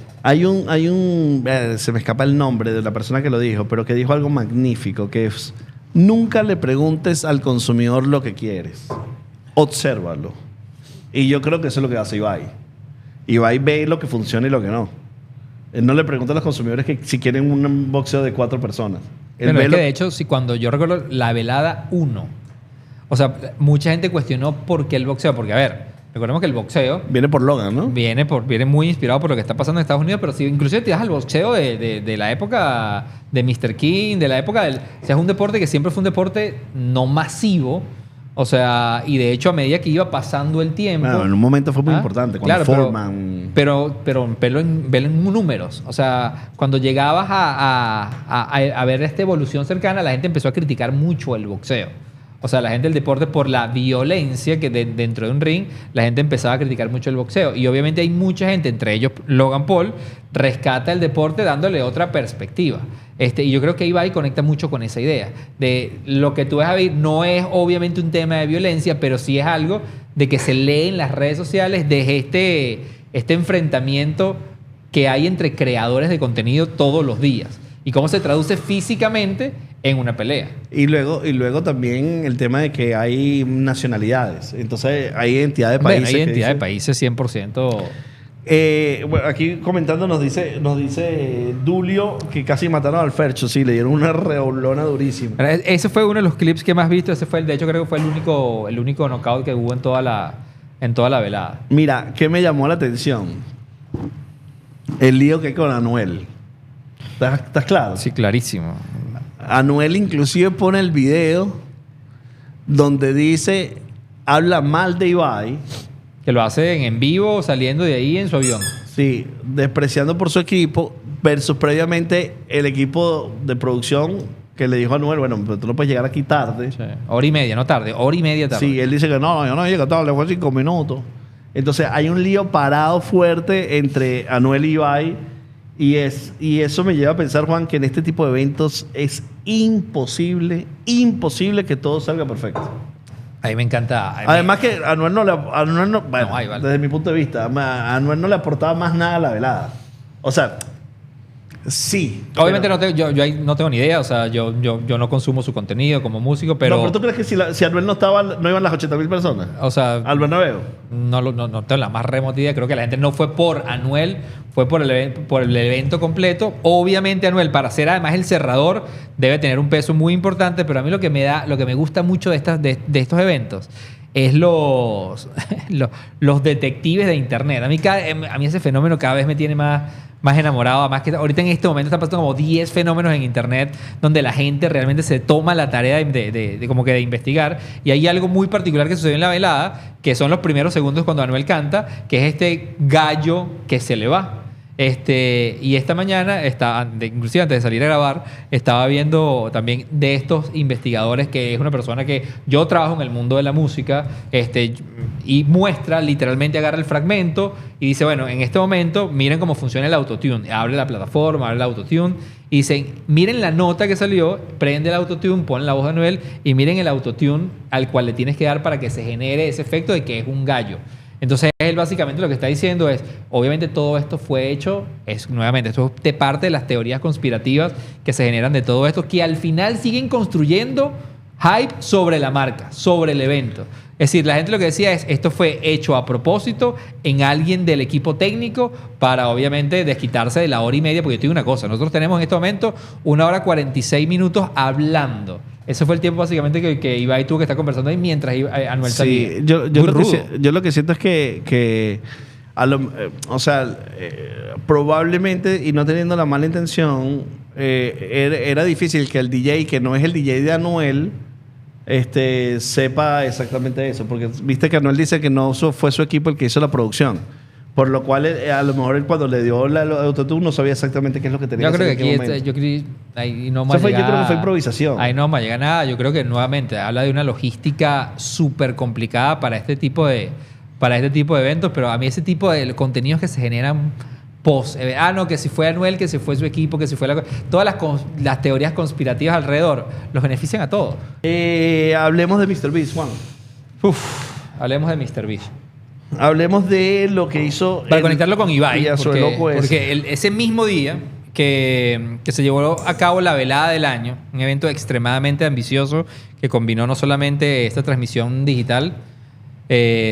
Se me escapa el nombre de la persona que lo dijo, pero que dijo algo magnífico, que es, nunca le preguntes al consumidor lo que quieres. Obsérvalo. Y yo creo que eso es lo que hace Ibai. Ibai ve lo que funciona y lo que no. Él no le pregunta a los consumidores que si quieren un boxeo de 4 personas. Pero es que de hecho, cuando yo recuerdo la velada 1, o sea, mucha gente cuestionó por qué el boxeo. Porque, a ver, recordemos que el boxeo... Viene por Logan, ¿no? Viene muy inspirado por lo que está pasando en Estados Unidos, pero si inclusive te das al boxeo de la época de Mr. King, de la época del... O sea, es un deporte que siempre fue un deporte no masivo. O sea, y de hecho a medida que iba pasando el tiempo... Bueno, en un momento fue muy importante, cuando Foreman... Pero velo en números. O sea, cuando llegabas a ver esta evolución cercana, la gente empezó a criticar mucho el boxeo. O sea, la gente del deporte por la violencia que dentro de un ring, la gente empezaba a criticar mucho el boxeo. Y obviamente hay mucha gente, entre ellos Logan Paul, rescata el deporte dándole otra perspectiva. Y yo creo que Ibai conecta mucho con esa idea. De lo que tú vas a ver no es obviamente un tema de violencia, pero sí es algo de que se lee en las redes sociales de este enfrentamiento que hay entre creadores de contenido todos los días. Y cómo se traduce físicamente en una pelea. Y luego también el tema de que hay nacionalidades. Entonces hay identidad de países. Bueno, hay identidad de dicen, países 100%. bueno, aquí comentando nos dice Dulio que casi mataron al Fercho. Sí, le dieron una reolona durísima. Ese fue uno de los clips que más visto. Ese fue, de hecho, creo que fue el único knockout que hubo en toda la velada. Mira, ¿qué me llamó la atención? El lío que hay con Anuel. ¿Estás claro? Sí, clarísimo. Anuel inclusive pone el video donde dice, habla mal de Ibai. Que lo hacen en vivo, saliendo de ahí en su avión. Sí, despreciando por su equipo versus previamente el equipo de producción que le dijo a Anuel, bueno, pero tú no puedes llegar aquí tarde. Sí. Hora y media, no tarde, hora y media tarde. Sí, él dice que no, yo no llego tarde, fue 5 minutos. Entonces hay un lío parado fuerte entre Anuel y Ibai y eso me lleva a pensar, Juan, que en este tipo de eventos es imposible que todo salga perfecto. A mí me encanta. Además que Anuel bueno, ahí vale. desde mi punto de vista, a Anuel no le aportaba más nada a la velada. O sea, sí. Obviamente yo ahí no tengo ni idea, o sea, yo no consumo su contenido como músico, pero... No, pero ¿tú crees que si Anuel no estaba, no iban las 80,000 personas? O sea... ¿Al Bernabéu? No tengo la más remota idea. Creo que la gente no fue por Anuel, fue por el evento completo. Obviamente Anuel, para ser además el cerrador, debe tener un peso muy importante, pero a mí lo que me gusta mucho de estos eventos es los detectives de internet. A mí ese fenómeno cada vez me tiene más enamorado. Además que ahorita en este momento están pasando como 10 fenómenos en internet donde la gente realmente se toma la tarea de como que de investigar. Y hay algo muy particular que sucedió en la velada, que son los primeros segundos cuando Anuel canta, que es este gallo que se le va. Y esta mañana, inclusive antes de salir a grabar, estaba viendo también de estos investigadores, que es una persona que yo trabajo en el mundo de la música, y muestra, literalmente agarra el fragmento y dice, bueno, en este momento miren cómo funciona el autotune. Abre la plataforma, abre el autotune y dicen, miren la nota que salió, prende el autotune, pon la voz de Anuel y miren el autotune al cual le tienes que dar para que se genere ese efecto de que es un gallo. Entonces él básicamente lo que está diciendo es, obviamente todo esto fue hecho, nuevamente, esto es de parte de las teorías conspirativas que se generan de todo esto, que al final siguen construyendo hype sobre la marca, sobre el evento. Es decir, la gente lo que decía es, esto fue hecho a propósito en alguien del equipo técnico para obviamente desquitarse de la hora y media, porque yo te digo una cosa, nosotros tenemos en este momento 1 hora 46 minutos hablando. Ese fue el tiempo básicamente que Ibai tuvo que estar conversando ahí mientras Anuel salía. Sí, yo lo que siento es que probablemente, y no teniendo la mala intención, era difícil que el DJ, que no es el DJ de Anuel, sepa exactamente eso. Porque viste que Anuel dice que no fue su equipo el que hizo la producción. Por lo cual, a lo mejor él cuando le dio el autotune no sabía exactamente qué es lo que tenía que hacer. Yo creo que ahí no yo creo que fue improvisación. Ahí no más llega nada. Yo creo que nuevamente habla de una logística súper complicada para este tipo de eventos, pero a mí ese tipo de contenidos que se generan que si fue Anuel, que si fue su equipo, que si fue todas las teorías conspirativas alrededor los benefician a todos. Hablemos de MrBeast, Juan. Hablemos de MrBeast. Hablemos de lo que hizo... Para conectarlo con Ibai, porque ese mismo día que se llevó a cabo la velada del año, un evento extremadamente ambicioso que combinó no solamente esta transmisión digital,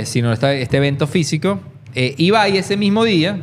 sino este evento físico, Ibai ese mismo día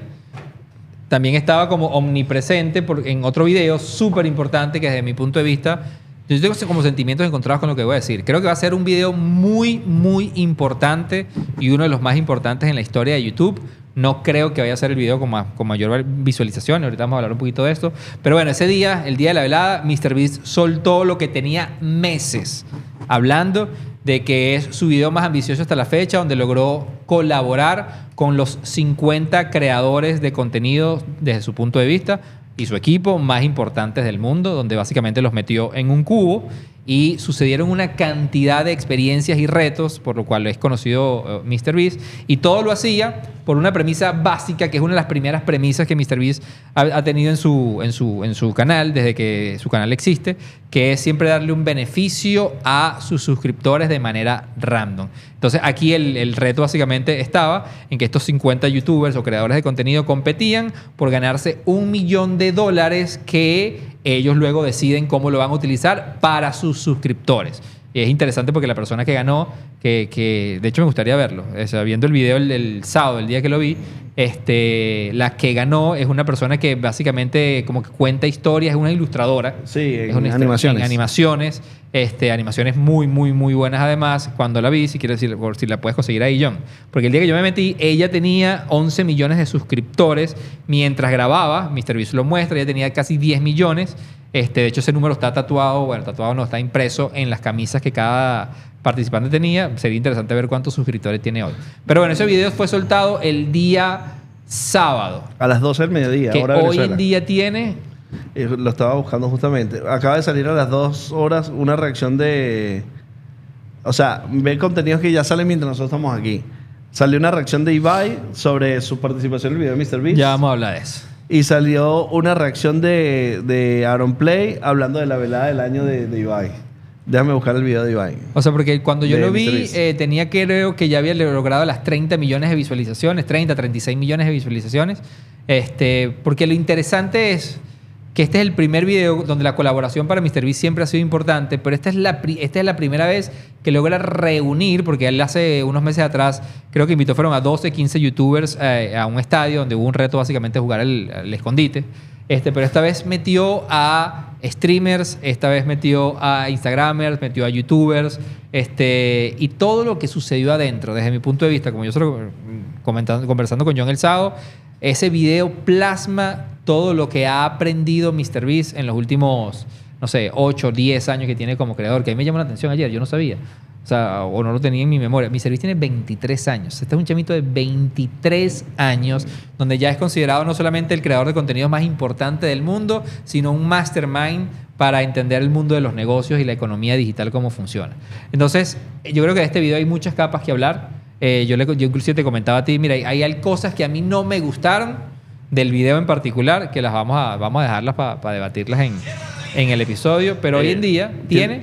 también estaba como omnipresente en otro video súper importante que desde mi punto de vista, yo tengo como sentimientos encontrados con lo que voy a decir. Creo que va a ser un video muy, muy importante y uno de los más importantes en la historia de YouTube. No creo que vaya a ser el video con mayor visualización. Ahorita vamos a hablar un poquito de esto. Pero bueno, ese día, el día de la velada, MrBeast soltó lo que tenía meses hablando de que es su video más ambicioso hasta la fecha, donde logró colaborar con los 50 creadores de contenido desde su punto de vista y su equipo más importantes del mundo, donde básicamente los metió en un cubo y sucedieron una cantidad de experiencias y retos, por lo cual es conocido MrBeast, y todo lo hacía por una premisa básica, que es una de las primeras premisas que MrBeast ha tenido en su canal, desde que su canal existe, que es siempre darle un beneficio a sus suscriptores de manera random. Entonces aquí el reto básicamente estaba en que estos 50 youtubers o creadores de contenido competían por ganarse $1 millón que ellos luego deciden cómo lo van a utilizar para sus suscriptores. Y es interesante porque la persona que ganó, que de hecho me gustaría verlo, o sea, viendo el video el sábado, el día que lo vi, la que ganó es una persona que básicamente como que cuenta historias, es una ilustradora. Sí, es una animaciones. En animaciones, animaciones muy, muy, muy buenas además. Cuando la vi, si quieres decir, por si la puedes conseguir ahí, John. Porque el día que yo me metí, ella tenía 11 millones de suscriptores. Mientras grababa, MrBeast lo muestra, ella tenía casi 10 millones. De hecho, ese número está tatuado, bueno, tatuado no, está impreso en las camisas que cada participante tenía. Sería interesante ver cuántos suscriptores tiene hoy. Pero bueno, ese video fue soltado el día sábado. A las 12 del mediodía, Que hora hoy Venezuela. en día tiene... Lo estaba buscando justamente. Acaba de salir a las 2 horas una reacción de... O sea, ve contenidos que ya salen mientras nosotros estamos aquí. Salió una reacción de Ibai sobre su participación en el video de MrBeast. Ya vamos a hablar de eso. Y salió una reacción de Aaron Play hablando de la velada del año de Ibai. Déjame buscar el video de Ibai. O sea, porque cuando yo De lo vi, MrBeast. tenía creo que ya había logrado las 30 millones de visualizaciones, 30, 36 millones de visualizaciones. Porque lo interesante es que este es el primer video donde la colaboración para MrBeast siempre ha sido importante, pero esta es la primera vez que logra reunir, porque él hace unos meses atrás creo que invitó, fueron a 12, 15 youtubers a un estadio donde hubo un reto básicamente de jugar el escondite. Pero esta vez metió a streamers, esta vez metió a instagramers, metió a youtubers, y todo lo que sucedió adentro, desde mi punto de vista, como yo solo conversando con John el sábado, ese video plasma todo lo que ha aprendido MrBeast en los últimos, no sé, 8 o 10 años que tiene como creador, que a mí me llamó la atención ayer, yo no sabía. O sea, o no lo tenía en mi memoria. MrBeast tiene 23 años. Este es un chamito de 23 años, donde ya es considerado no solamente el creador de contenido más importante del mundo, sino un mastermind para entender el mundo de los negocios y la economía digital, cómo funciona. Entonces, yo creo que de este video hay muchas capas que hablar. Yo inclusive te comentaba a ti, mira, hay cosas que a mí no me gustaron del video en particular, que las vamos a dejarlas para debatirlas en el episodio, pero hoy en día tiene...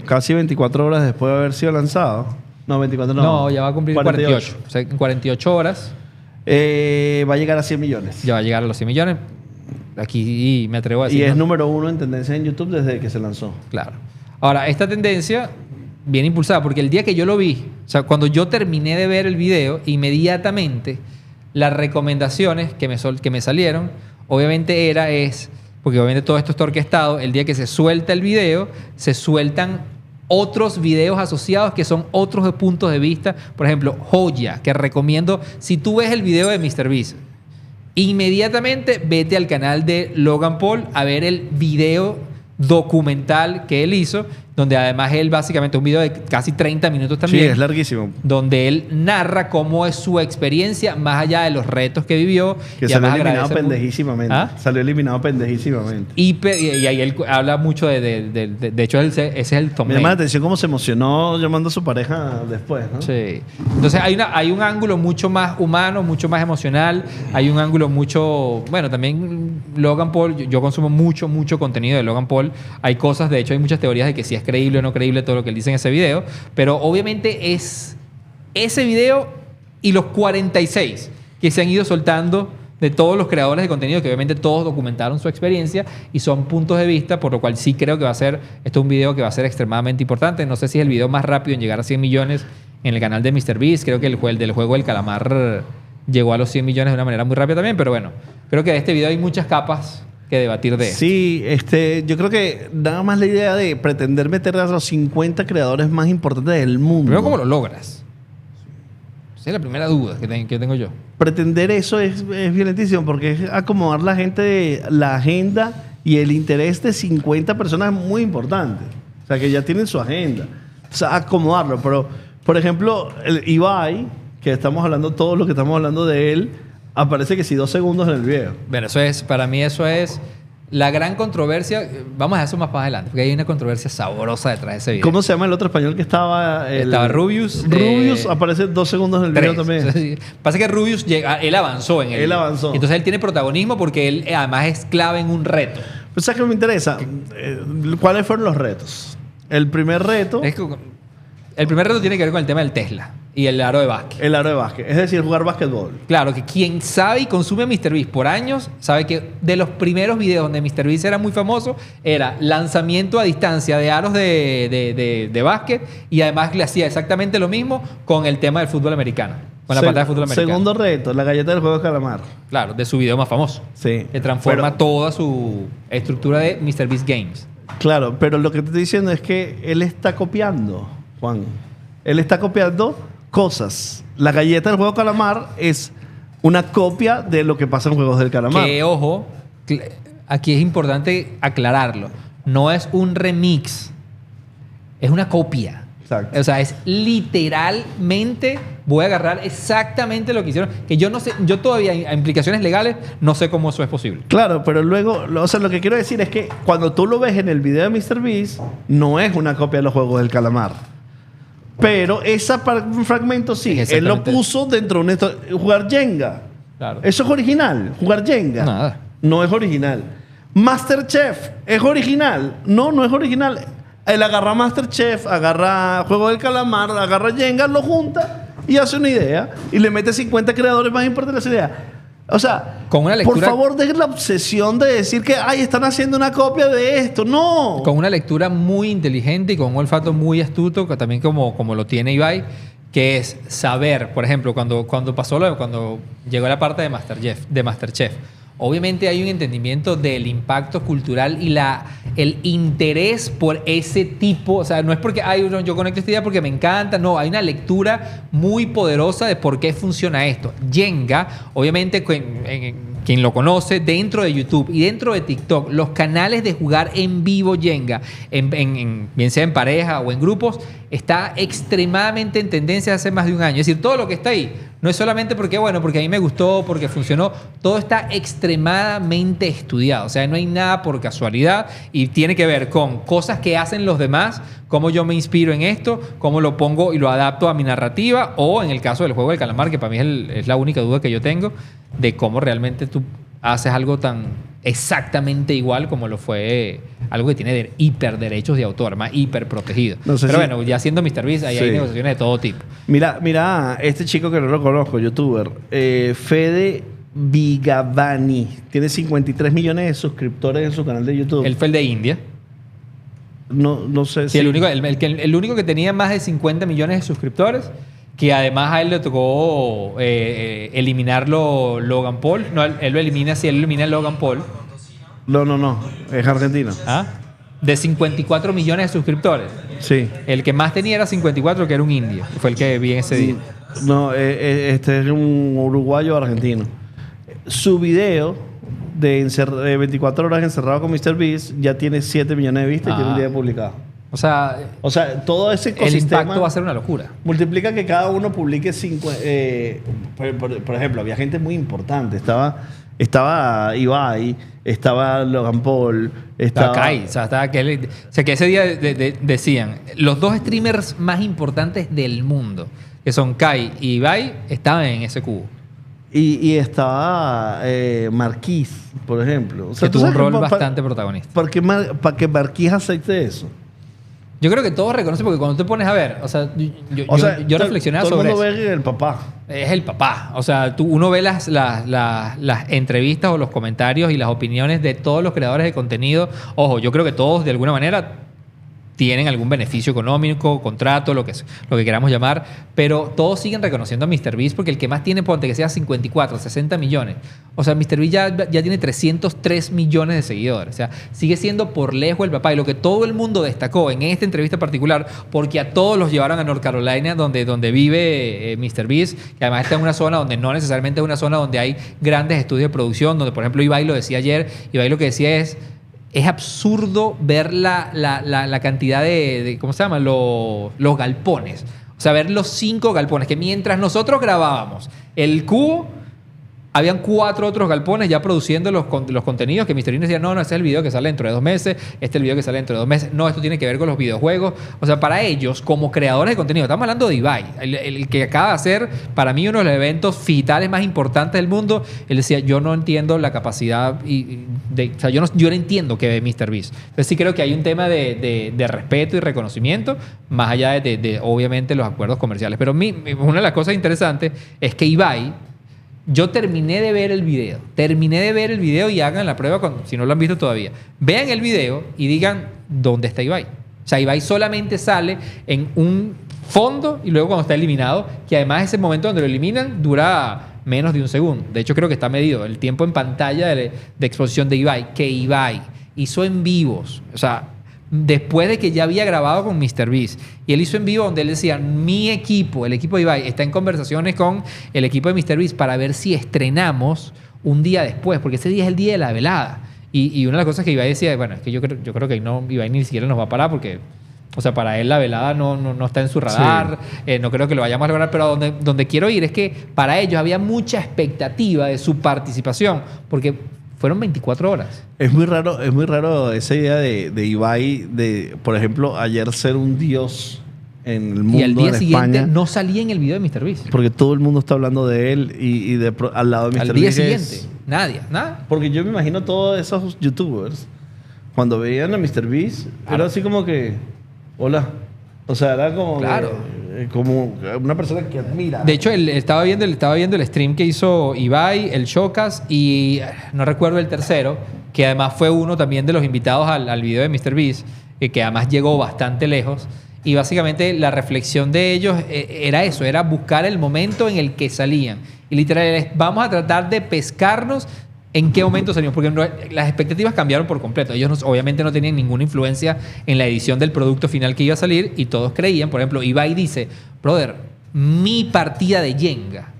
casi 24 horas después de haber sido lanzado. No, 24 no. No, ya va a cumplir 48. O sea, en 48 horas... va a llegar a 100 millones. Ya va a llegar a los 100 millones. Aquí me atrevo a decir... Y es ¿no? número 1 en tendencia en YouTube desde que se lanzó. Claro. Ahora, esta tendencia viene impulsada porque el día que yo lo vi, o sea, cuando yo terminé de ver el video, inmediatamente las recomendaciones que me salieron, obviamente porque obviamente todo esto está orquestado, el día que se suelta el video, se sueltan otros videos asociados que son otros puntos de vista. Por ejemplo, Joya, que recomiendo, si tú ves el video de MrBeast, inmediatamente vete al canal de Logan Paul a ver el video documental que él hizo, donde además él básicamente un video de casi 30 minutos también. Sí, es larguísimo. Donde él narra cómo es su experiencia más allá de los retos que vivió. Que y salió además eliminado agradece pendejísimamente. ¿Ah? Salió eliminado pendejísimamente. Y ahí él habla mucho de hecho, ese es el Me thumbnail. llama la atención cómo se emocionó llamando a su pareja después, ¿no? Sí. Entonces hay un ángulo mucho más humano, mucho más emocional. Hay un ángulo mucho... Bueno, también Logan Paul, yo consumo mucho contenido de Logan Paul. Hay cosas, de hecho hay muchas teorías de que si es creíble o no creíble todo lo que él dice en ese video. Pero obviamente es ese video y los 46 que se han ido soltando de todos los creadores de contenido, que obviamente todos documentaron su experiencia y son puntos de vista, por lo cual sí creo que esto es un video que va a ser extremadamente importante. No sé si es el video más rápido en llegar a 100 millones en el canal de MrBeast. Creo que el del juego del calamar llegó a los 100 millones de una manera muy rápida también, pero bueno, creo que de este video hay muchas capas que debatir de esto. Sí, yo creo que nada más la idea de pretender meter a los 50 creadores más importantes del mundo. Primero, ¿cómo lo logras? Esa es la primera duda que tengo yo. Pretender eso es violentísimo porque es acomodar la agenda y el interés de 50 personas muy importante. O sea, que ya tienen su agenda. O sea, acomodarlo. Pero, por ejemplo, el Ibai, que estamos hablando, todo lo que estamos hablando de él, aparece que sí 2 segundos en el video. Bueno, para mí eso es la gran controversia. Vamos a eso más para adelante, porque hay una controversia sabrosa detrás de ese video. ¿Cómo se llama el otro español que estaba? Estaba Rubius. Rubius aparece 2 segundos en el video también. Sí. Pasa que Rubius él avanzó en él. Él avanzó. Entonces él tiene protagonismo porque él además es clave en un reto. Pues, ¿sabes qué me interesa? ¿Cuáles fueron los retos? El primer reto... El primer reto tiene que ver con el tema del Tesla. Y el aro de básquet. El aro de básquet. Es decir, jugar básquetbol. Claro, que quien sabe y consume a MrBeast por años, sabe que de los primeros videos donde MrBeast era muy famoso, era lanzamiento a distancia de aros de básquet, y además le hacía exactamente lo mismo con el tema del fútbol americano, con la patada de fútbol americano. Segundo reto, la galleta del juego de calamar. Claro, de su video más famoso. Sí. Que transforma Pero- toda su estructura de MrBeast Games. Claro, pero lo que te estoy diciendo es que él está copiando, Juan. Él está copiando cosas. La galleta del juego de calamar es una copia de lo que pasa en juegos del calamar. Que, ojo, aquí es importante aclararlo. No es un remix, es una copia. Exacto. O sea, es literalmente, voy a agarrar exactamente lo que hicieron. Que yo no sé, yo todavía, a implicaciones legales, no sé cómo eso es posible. Claro, pero luego, o sea, lo que quiero decir es que cuando tú lo ves en el video de MrBeast, no es una copia de los juegos del calamar. Pero ese fragmento sí, Es él lo exactamente. puso dentro de jugar Jenga. Claro. Eso es original, jugar Jenga. Nada. No es original. Masterchef, ¿es original? No, no es original. Él agarra Masterchef, agarra Juego del Calamar, agarra Jenga, lo junta y hace una idea y le mete 50 creadores más importantes a esa idea. O sea, Con una por lectura- favor, dejen la obsesión de decir que ay, están haciendo una copia de esto. No. Con una lectura muy inteligente y con un olfato muy astuto, que también como lo tiene Ibai, que es saber, por ejemplo, cuando llegó la parte de Masterchef, obviamente hay un entendimiento del impacto cultural y el interés por ese tipo. O sea, no es porque yo conecto esta idea porque me encanta, no, hay una lectura muy poderosa de por qué funciona esto. Jenga, obviamente, quien lo conoce, dentro de YouTube y dentro de TikTok, los canales de jugar en vivo Jenga, bien sea en pareja o en grupos, está extremadamente en tendencia hace más de un año. Es decir, todo lo que está ahí no es solamente porque a mí me gustó, porque funcionó, todo está extremadamente estudiado. O sea, no hay nada por casualidad y tiene que ver con cosas que hacen los demás, cómo yo me inspiro en esto, cómo lo pongo y lo adapto a mi narrativa, o en el caso del juego del calamar, que para mí es la única duda que yo tengo, de cómo realmente tú haces algo tan exactamente igual como lo fue algo que tiene hiperderechos de autor, más hiper protegido. No sé Pero si- bueno, ya siendo MrBeast, ahí hay Sí. negociaciones de todo tipo. Mira, este chico que no lo conozco, youtuber, Fede Vigavani, tiene 53 millones de suscriptores en su canal de YouTube. Él fue el de India. No sé Sí, si... el único que tenía más de 50 millones de suscriptores, que además a él le tocó eliminarlo Logan Paul. No, él lo elimina, si él elimina a Logan Paul. No, es argentino. ¿Ah? De 54 millones de suscriptores. Sí. El que más tenía era 54, que era un indio. Fue el que vi en ese día. No, este es un uruguayo argentino. Su video de 24 horas encerrado con MrBeast ya tiene 7 millones de vistas y tiene un día publicado. O sea, O sea, todo ese el ecosistema impacto va a ser una locura. multiplica que cada uno publique por ejemplo, había gente muy importante. Estaba Ibai, estaba Logan Paul, estaba... Kai, o sea, que ese día decían, los dos streamers más importantes del mundo, que son Kai y Ibai, estaban en ese cubo. Y estaba Marquís, por ejemplo. O sea, Que ¿tú tuvo un sabes rol pa- bastante protagonista. para que Marquís acepte eso. Yo creo que todos reconocen, porque cuando te pones a ver, o sea, yo reflexionaba todo sobre el mundo eso. ve el papá. Es el papá. O sea, uno ve las entrevistas o los comentarios y las opiniones de todos los creadores de contenido. Ojo, yo creo que todos de alguna manera tienen algún beneficio económico, contrato, lo que queramos llamar, pero todos siguen reconociendo a MrBeast porque el que más tiene, ponte que sea 54, 60 millones. O sea, MrBeast ya tiene 303 millones de seguidores. O sea, sigue siendo por lejos el papá. Y lo que todo el mundo destacó en esta entrevista particular, porque a todos los llevaron a North Carolina, donde vive MrBeast, que además está en una zona donde no necesariamente es una zona donde hay grandes estudios de producción, donde, por ejemplo, Ibai lo decía ayer, Ibai lo que decía es absurdo ver la cantidad de ¿cómo se llama? Los galpones. O sea, ver los 5 galpones, que mientras nosotros grabábamos el cubo, habían 4 otros galpones ya produciendo los contenidos que MrBeast decía, no, este es el video que sale dentro de 2 meses, este es el video que sale dentro de 2 meses, no, esto tiene que ver con los videojuegos. O sea, para ellos, como creadores de contenido, estamos hablando de Ibai, el que acaba de hacer, para mí, uno de los eventos digitales más importantes del mundo. Él decía, yo no entiendo la capacidad, o sea, yo no entiendo que ve MrBeast. Entonces sí creo que hay un tema de respeto y reconocimiento, más allá de obviamente los acuerdos comerciales. Pero una de las cosas interesantes es que Ibai, yo terminé de ver el video y hagan la prueba si no lo han visto todavía. Vean el video y digan dónde está Ibai. O sea, Ibai solamente sale en un fondo y luego cuando está eliminado, que además ese momento donde lo eliminan dura menos de 1 segundo. De hecho, creo que está medido el tiempo en pantalla de exposición de Ibai, que Ibai hizo en vivos. O sea, después de que ya había grabado con MrBeast, y él hizo en vivo donde él decía, mi equipo, el equipo de Ibai, está en conversaciones con el equipo de MrBeast para ver si estrenamos un día después, porque ese día es el día de la velada. Y una de las cosas que Ibai decía, bueno, es que yo creo que no, Ibai ni siquiera nos va a parar porque, o sea, para él la velada no está en su radar, sí. No creo que lo vayamos a lograr, pero donde quiero ir es que para ellos había mucha expectativa de su participación, porque fueron 24 horas. Es muy raro esa idea de Ibai, de, por ejemplo, ayer ser un dios en el mundo, y al día siguiente España, no salía en el video de MrBeast. Porque todo el mundo está hablando de él y al lado de MrBeast. Al día siguiente, nada. Porque yo me imagino todos esos youtubers, cuando veían a MrBeast, era así como que, hola. O sea, era como, claro, como una persona que admira. De hecho, estaba viendo el stream que hizo Ibai, el Showcast, y no recuerdo el tercero, que además fue uno también de los invitados al video de MrBeast, que además llegó bastante lejos. Y básicamente la reflexión de ellos era eso, era buscar el momento en el que salían. Y literal, vamos a tratar de pescarnos en qué momento salimos, porque las expectativas cambiaron por completo. Ellos obviamente no tenían ninguna influencia en la edición del producto final que iba a salir y todos creían. Por ejemplo, Ibai dice, brother, mi partida de Jenga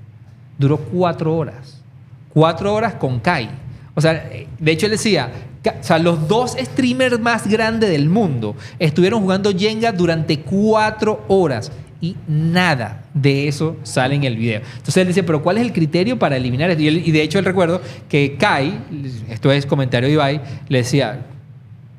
duró 4 horas. 4 horas con Kai. O sea, de hecho él decía, o sea, los 2 streamers más grandes del mundo estuvieron jugando Jenga durante 4 horas y nada de eso sale en el video. Entonces él dice, pero ¿cuál es el criterio para eliminar esto? Y de hecho él recuerdo que Kai, esto es comentario de Ibai, le decía,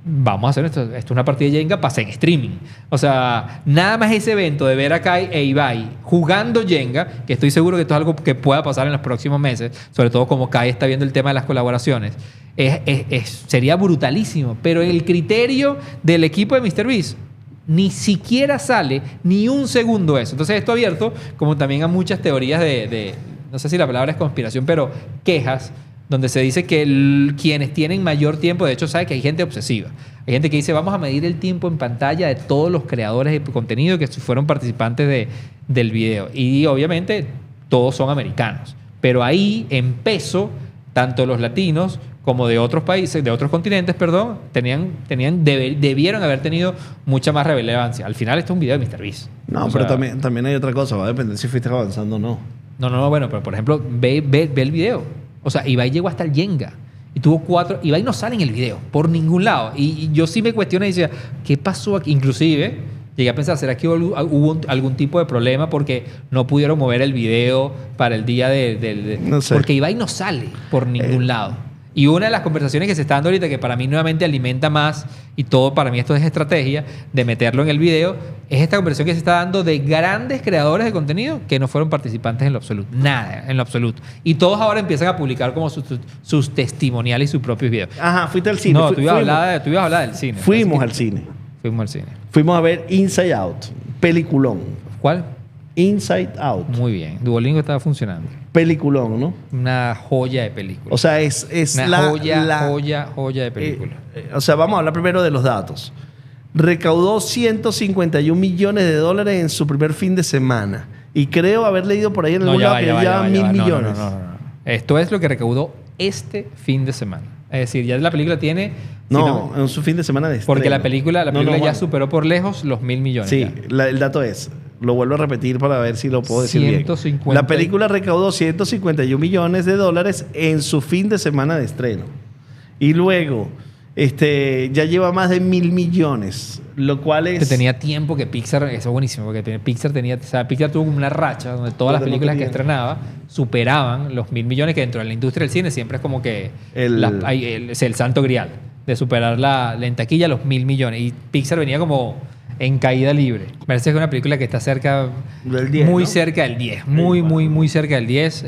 vamos a hacer esto es una partida de Jenga, pasa en streaming. O sea, nada más ese evento de ver a Kai e Ibai jugando Jenga, que estoy seguro que esto es algo que pueda pasar en los próximos meses, sobre todo como Kai está viendo el tema de las colaboraciones, sería brutalísimo. Pero el criterio del equipo de MrBeast ni siquiera sale ni 1 segundo eso. Entonces esto ha abierto como también a muchas teorías no sé si la palabra es conspiración, pero quejas, donde se dice que quienes tienen mayor tiempo, de hecho, sabe que hay gente obsesiva. Hay gente que dice, vamos a medir el tiempo en pantalla de todos los creadores de contenido que fueron participantes del video. Y obviamente todos son americanos. Pero ahí, en peso, tanto los latinos como de otros países, de otros continentes, perdón, debieron haber tenido mucha más relevancia. Al final esto es un video de MrBeast. No, pero también hay otra cosa, va a depender si fuiste avanzando o no. No, bueno, pero por ejemplo, ve el video. O sea, Ibai llegó hasta el Jenga y tuvo 4. Ibai no sale en el video por ningún lado. Y yo sí me cuestioné y decía, ¿qué pasó aquí? Inclusive llegué a pensar, ¿será que hubo algún tipo de problema porque no pudieron mover el video para el día No sé. Porque Ibai no sale por ningún lado. Y una de las conversaciones que se está dando ahorita, que para mí nuevamente alimenta más, y todo para mí esto es estrategia, de meterlo en el video, es esta conversación que se está dando de grandes creadores de contenido que no fueron participantes en lo absoluto. Nada, en lo absoluto. Y todos ahora empiezan a publicar como sus testimoniales y sus propios videos. Ajá, fuiste al cine. No, tú ibas a hablar del cine. Fuimos al cine. Fuimos a ver Inside Out, peliculón. ¿Cuál? Inside Out. Muy bien. Duolingo estaba funcionando. Peliculón, ¿no? Una joya de película. O sea, es una joya de película. O sea, vamos a hablar primero de los datos. Recaudó $151 millones en su primer fin de semana. Y creo haber leído por ahí en algún lado que ya 1.000 millones. No. Esto es lo que recaudó este fin de semana. Es decir, ya la película tiene... en su fin de semana de estreno. Porque la película ya superó por lejos los 1.000 millones. Sí, el dato es... Lo vuelvo a repetir para ver si lo puedo decir bien. La película recaudó $151 millones en su fin de semana de estreno. Y luego, ya lleva más de 1.000 millones, lo cual Que es... tenía tiempo que Pixar, eso es buenísimo, porque Pixar tenía, o sea, Pixar tuvo como una racha donde todas las Donde no películas que tenía. estrenaba superaban los 1.000 millones, que dentro de la industria del cine siempre es como que es el santo grial de superar en taquilla los 1.000 millones. Y Pixar venía como en caída libre. Me parece que es una película que está cerca, Del 10, muy ¿no? cerca del 10, muy cerca del 10.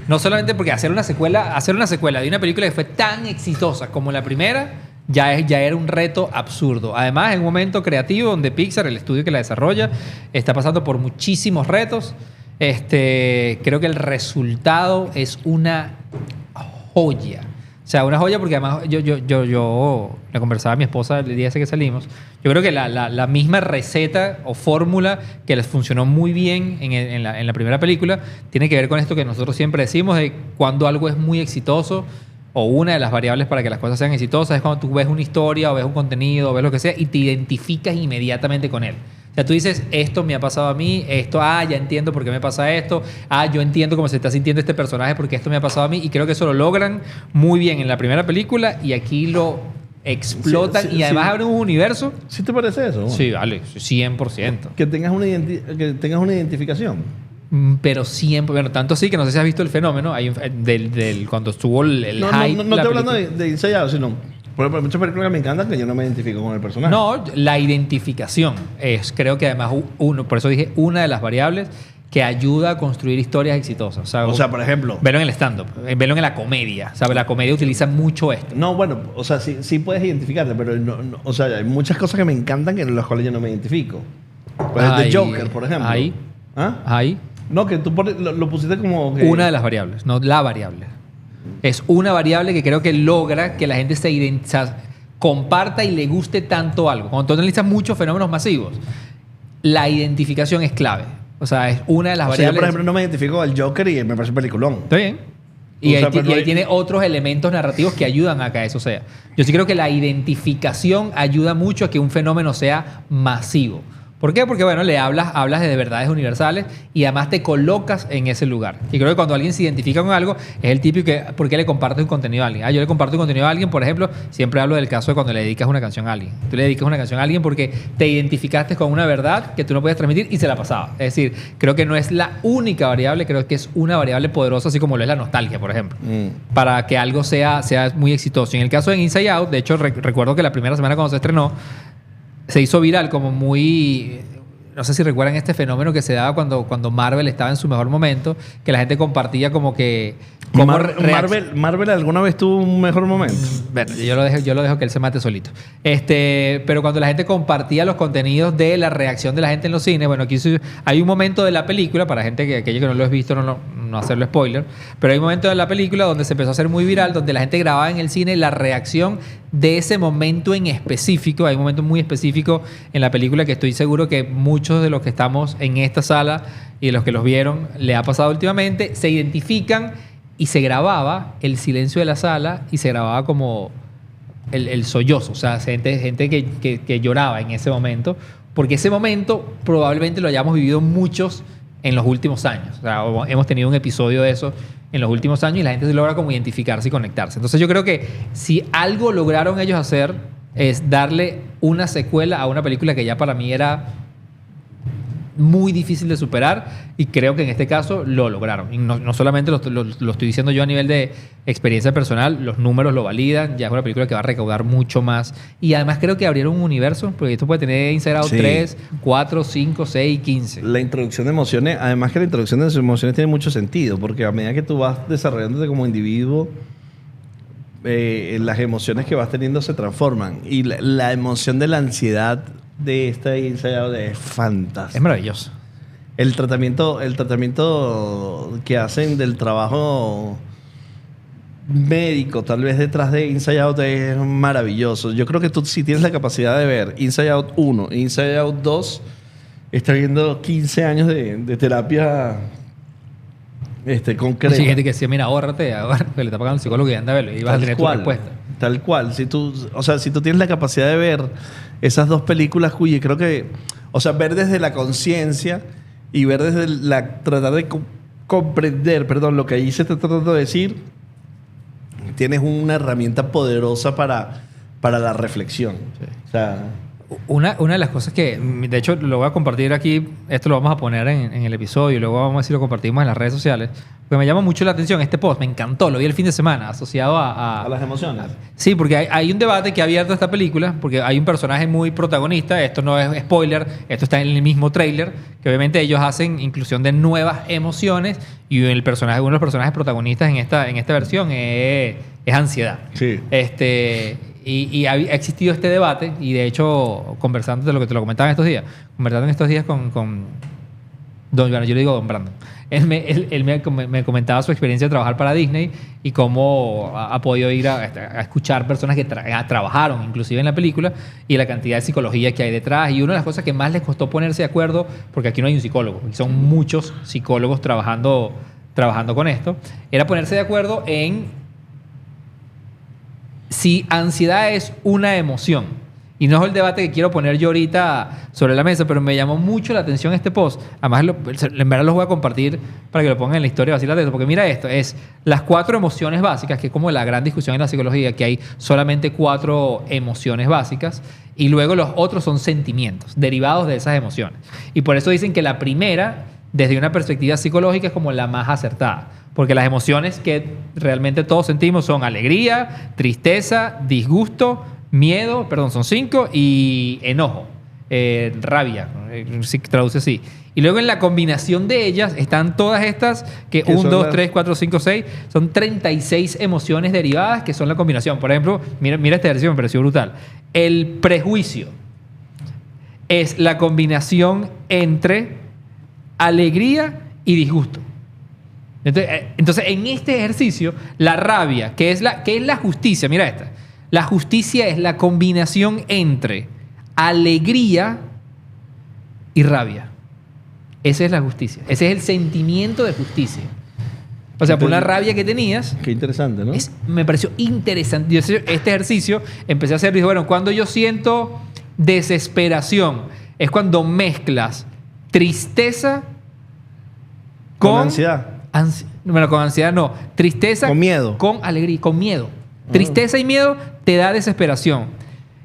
No solamente porque hacer una secuela de una película que fue tan exitosa como la primera, ya era un reto absurdo. Además, en un momento creativo donde Pixar, el estudio que la desarrolla, está pasando por muchísimos retos. Creo que el resultado es una joya. O sea, una joya porque además yo le conversaba a mi esposa el día ese que salimos. Yo creo que la misma receta o fórmula que les funcionó muy bien en la primera película tiene que ver con esto que nosotros siempre decimos de cuando algo es muy exitoso o una de las variables para que las cosas sean exitosas es cuando tú ves una historia o ves un contenido o ves lo que sea y te identificas inmediatamente con él. O sea, tú dices, esto me ha pasado a mí, ya entiendo por qué me pasa esto, yo entiendo cómo se está sintiendo este personaje porque esto me ha pasado a mí y creo que eso lo logran muy bien en la primera película y aquí lo explotan y además abren un universo. ¿Sí te parece eso? Sí, vale, 100%. Que tengas una identificación. Pero siempre, bueno, tanto así que no sé si has visto el fenómeno cuando estuvo el hype. No la estoy hablando película. de Inside Out, sino... Por ejemplo, hay muchas películas que me encantan que yo no me identifico con el personaje. No, la identificación creo que además por eso dije, una de las variables que ayuda a construir historias exitosas. O sea, por ejemplo... Verlo en el stand-up, verlo en la comedia. ¿Sabes? La comedia utiliza mucho esto. No, bueno, o sea, sí puedes identificarte, pero o sea, hay muchas cosas que me encantan que en las cuales yo no me identifico. Pues el de Joker, por ejemplo. Ahí. No, que tú lo pusiste como... Que... Una de las variables, no la variable. Es una variable que creo que logra que la gente comparta y le guste tanto algo. Cuando tú analizas muchos fenómenos masivos, la identificación es clave. O sea, es una de las variables. Yo, por ejemplo, no me identifico al Joker y me parece un peliculón. Está bien. Y ahí tiene otros elementos narrativos que ayudan a que eso sea. Yo sí creo que la identificación ayuda mucho a que un fenómeno sea masivo. ¿Por qué? Porque, bueno, le hablas de verdades universales y además te colocas en ese lugar. Y creo que cuando alguien se identifica con algo, es el típico que, ¿por qué le compartes un contenido a alguien? Yo le comparto un contenido a alguien, por ejemplo, siempre hablo del caso de cuando le dedicas una canción a alguien. Tú le dedicas una canción a alguien porque te identificaste con una verdad que tú no puedes transmitir y se la pasaba. Es decir, creo que no es la única variable, creo que es una variable poderosa, así como lo es la nostalgia, por ejemplo, para que algo sea muy exitoso. Y en el caso de Inside Out, de hecho, recuerdo que la primera semana cuando se estrenó, se hizo viral como muy... No sé si recuerdan este fenómeno que se daba cuando Marvel estaba en su mejor momento, que la gente compartía como que... Marvel alguna vez tuvo un mejor momento. Bueno, yo lo dejo que él se mate solito. Pero cuando la gente compartía los contenidos de la reacción de la gente en los cines, bueno, aquí hay un momento de la película, para gente aquellos que no lo has visto, no hacerlo spoiler, pero hay un momento de la película donde se empezó a hacer muy viral, donde la gente grababa en el cine la reacción de ese momento en específico. Hay un momento muy específico en la película que estoy seguro que muchos de los que estamos en esta sala y de los que los vieron le ha pasado últimamente, se identifican y se grababa el silencio de la sala y se grababa como el sollozo, o sea, gente que lloraba en ese momento, porque ese momento probablemente lo hayamos vivido muchos en los últimos años. O sea, hemos tenido un episodio de eso en los últimos años y la gente se logra como identificarse y conectarse. Entonces yo creo que si algo lograron ellos hacer es darle una secuela a una película que ya para mí era muy difícil de superar y creo que en este caso lo lograron. Y no solamente lo estoy diciendo yo a nivel de experiencia personal, los números lo validan, ya es una película que va a recaudar mucho más y además creo que abrieron un universo, porque esto puede tener Inside Out 3, 4, 5, 6, 15. La introducción de emociones, además que la introducción de emociones tiene mucho sentido, porque a medida que tú vas desarrollándote como individuo, las emociones que vas teniendo se transforman y la emoción de la ansiedad de esta Inside Out es fantástica. Es maravilloso. El tratamiento que hacen del trabajo médico, tal vez detrás de Inside Out, es maravilloso. Yo creo que tú, si tienes la capacidad de ver Inside Out 1 e Inside Out 2, estás viendo 15 años de terapia concreta. Hay gente que decía, mira, ahórrate, que le está pagando el psicólogo y anda a verlo y vas a tener tu respuesta. Tal cual. Si tú tienes la capacidad de ver esas dos películas, cuya creo que, o sea, ver desde la conciencia y ver desde tratar de comprender, lo que ahí se está tratando de decir, tienes una herramienta poderosa para la reflexión. Sí. O sea, Una de las cosas que, de hecho, lo voy a compartir aquí, esto lo vamos a poner en el episodio y luego vamos a ver si lo compartimos en las redes sociales, porque me llama mucho la atención este post, me encantó, lo vi el fin de semana, asociado a las emociones. Sí, porque hay un debate que ha abierto esta película, porque hay un personaje muy protagonista, esto no es spoiler, esto está en el mismo tráiler, que obviamente ellos hacen inclusión de nuevas emociones y uno de los personajes protagonistas en esta versión es ansiedad. Sí. Y ha existido este debate, y de hecho, conversando de lo que te lo comentaba en estos días, con don, bueno, yo le digo don Brandon. Él me comentaba su experiencia de trabajar para Disney y cómo ha podido ir a escuchar personas que trabajaron inclusive en la película y la cantidad de psicología que hay detrás. Y una de las cosas que más les costó ponerse de acuerdo, porque aquí no hay un psicólogo, son muchos psicólogos trabajando con esto, era ponerse de acuerdo en si ansiedad es una emoción. Y no es el debate que quiero poner yo ahorita sobre la mesa, pero me llamó mucho la atención este post. Además, en verdad los voy a compartir para que lo pongan en la historia vacila de eso. Porque mira esto, es las 4 emociones básicas, que es como la gran discusión en la psicología, que hay solamente 4 emociones básicas, y luego los otros son sentimientos derivados de esas emociones. Y por eso dicen que la primera, desde una perspectiva psicológica, es como la más acertada. Porque las emociones que realmente todos sentimos son alegría, tristeza, disgusto, miedo, perdón, son 5, y enojo, rabia, si traduce así. Y luego en la combinación de ellas están todas estas, que 1, 2, 3, 4, 5, 6, son 36 emociones derivadas que son la combinación. Por ejemplo, mira este ejercicio, me pareció brutal. El prejuicio es la combinación entre alegría y disgusto. Entonces, en este ejercicio, la rabia, que es la justicia, mira esta. La justicia es la combinación entre alegría y rabia. Esa es la justicia. Ese es el sentimiento de justicia. O sea, por una rabia que tenías. Qué interesante, ¿no? Me pareció interesante. Yo este ejercicio empecé a hacer y dije, bueno, cuando yo siento desesperación, es cuando mezclas tristeza con ansiedad. Bueno, con ansiedad no. Tristeza. Con miedo. Con alegría, con miedo. Tristeza y miedo te da desesperación.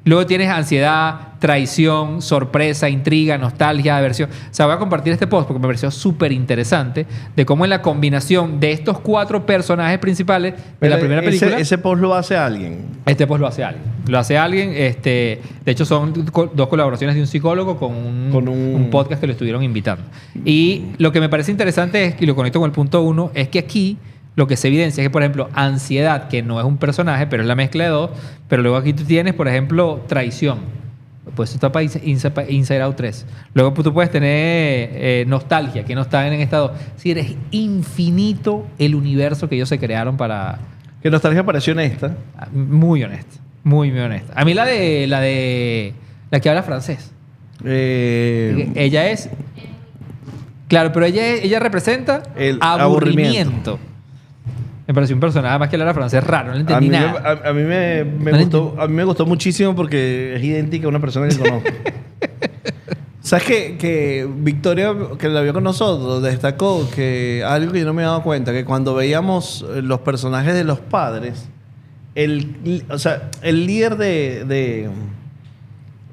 Luego tienes ansiedad, traición, sorpresa, intriga, nostalgia, aversión. O sea, voy a compartir este post porque me pareció súper interesante de cómo en la combinación de estos 4 personajes principales de la primera película... Ese post lo hace alguien. Este post lo hace alguien. Lo hace alguien. De hecho, son 2 colaboraciones de un psicólogo con un podcast que lo estuvieron invitando. Y lo que me parece interesante es, y lo conecto con el punto 1, es que aquí lo que se evidencia es que, por ejemplo, ansiedad, que no es un personaje, pero es la mezcla de 2, pero luego aquí tú tienes, por ejemplo, traición. Pues esto está para Inside Out 3. Luego tú puedes tener nostalgia, que no está en esta 2. Si eres infinito el universo que ellos se crearon para... Que nostalgia pareció honesta. Muy honesta. Muy, muy honesta. A mí la que habla francés. Ella es... Claro, pero ella representa el aburrimiento. Me pareció un personaje más que hablar francés raro, no le entendí nada. A mí me gustó muchísimo porque es idéntica a una persona que conozco. ¿Sabes que Victoria, que la vio con nosotros, destacó que algo que yo no me he dado cuenta, que cuando veíamos los personajes de los padres, el líder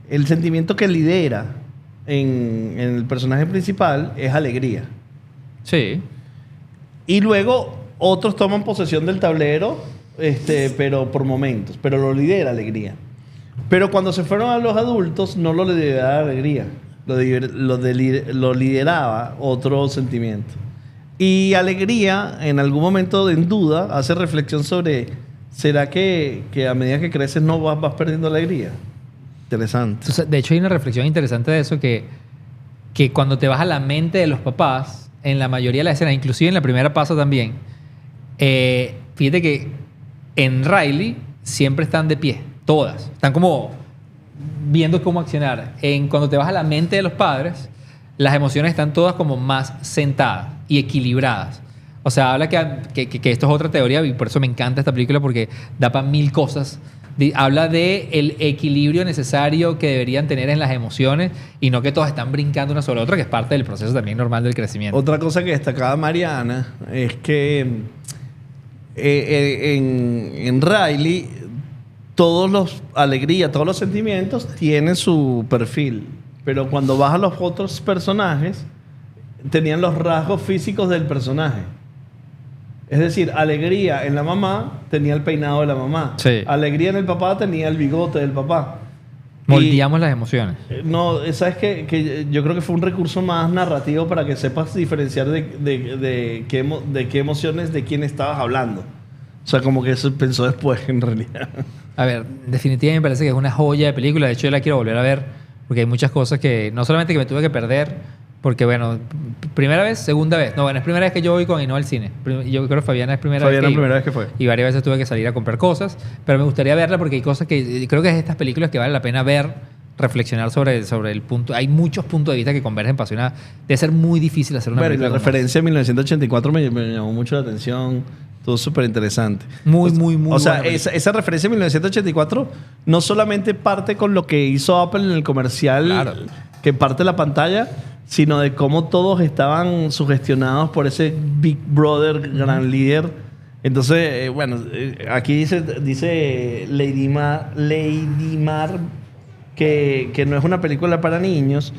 el sentimiento que lidera en el personaje principal es alegría. Sí. Y luego otros toman posesión del tablero, pero por momentos, pero lo lidera alegría. Pero cuando se fueron a los adultos, no lo lideraba alegría, lo lideraba otro sentimiento. Y alegría, en algún momento en duda, hace reflexión sobre, ¿será que a medida que creces no vas perdiendo alegría? Interesante. Entonces, de hecho, hay una reflexión interesante de eso, que cuando te vas a la mente de los papás, en la mayoría de las escenas, inclusive en la primera pasa también, fíjate que en Riley siempre están de pie, todas. Están como viendo cómo accionar. Cuando te vas a la mente de los padres, las emociones están todas como más sentadas y equilibradas. O sea, habla que esto es otra teoría y por eso me encanta esta película porque da para 1000 cosas. Habla de el equilibrio necesario que deberían tener en las emociones y no que todas están brincando una sobre otra, que es parte del proceso también normal del crecimiento. Otra cosa que destacaba Mariana es que en Riley, todos los alegría, todos los sentimientos tienen su perfil. Pero cuando vas a los otros personajes, tenían los rasgos físicos del personaje. Es decir, alegría en la mamá tenía el peinado de la mamá. Sí. Alegría en el papá tenía el bigote del papá. Moldeamos las emociones. No, sabes que yo creo que fue un recurso más narrativo para que sepas diferenciar de qué emociones, de quién estabas hablando. O sea, como que eso pensó después, en realidad. A ver, definitivamente me parece que es una joya de película. De hecho, yo la quiero volver a ver porque hay muchas cosas que no solamente que me tuve que perder, porque bueno, primera vez, segunda vez. No, bueno, es primera vez que yo voy con Ainhoa al cine. Yo creo que Fabiana es primera vez. Fabiana es primera vez que fue. Y varias veces tuve que salir a comprar cosas, pero me gustaría verla porque hay cosas que creo que es de estas películas que vale la pena ver, reflexionar sobre el punto. Hay muchos puntos de vista que convergen para una. Debe ser muy difícil hacer una película. La referencia de 1984 me llamó mucho la atención. Todo súper interesante. Muy O sea, esa referencia de 1984 no solamente parte con lo que hizo Apple en el comercial, claro, que parte la pantalla, sino de cómo todos estaban sugestionados por ese Big Brother gran líder. Entonces, aquí dice Lady Mar que no es una película para niños.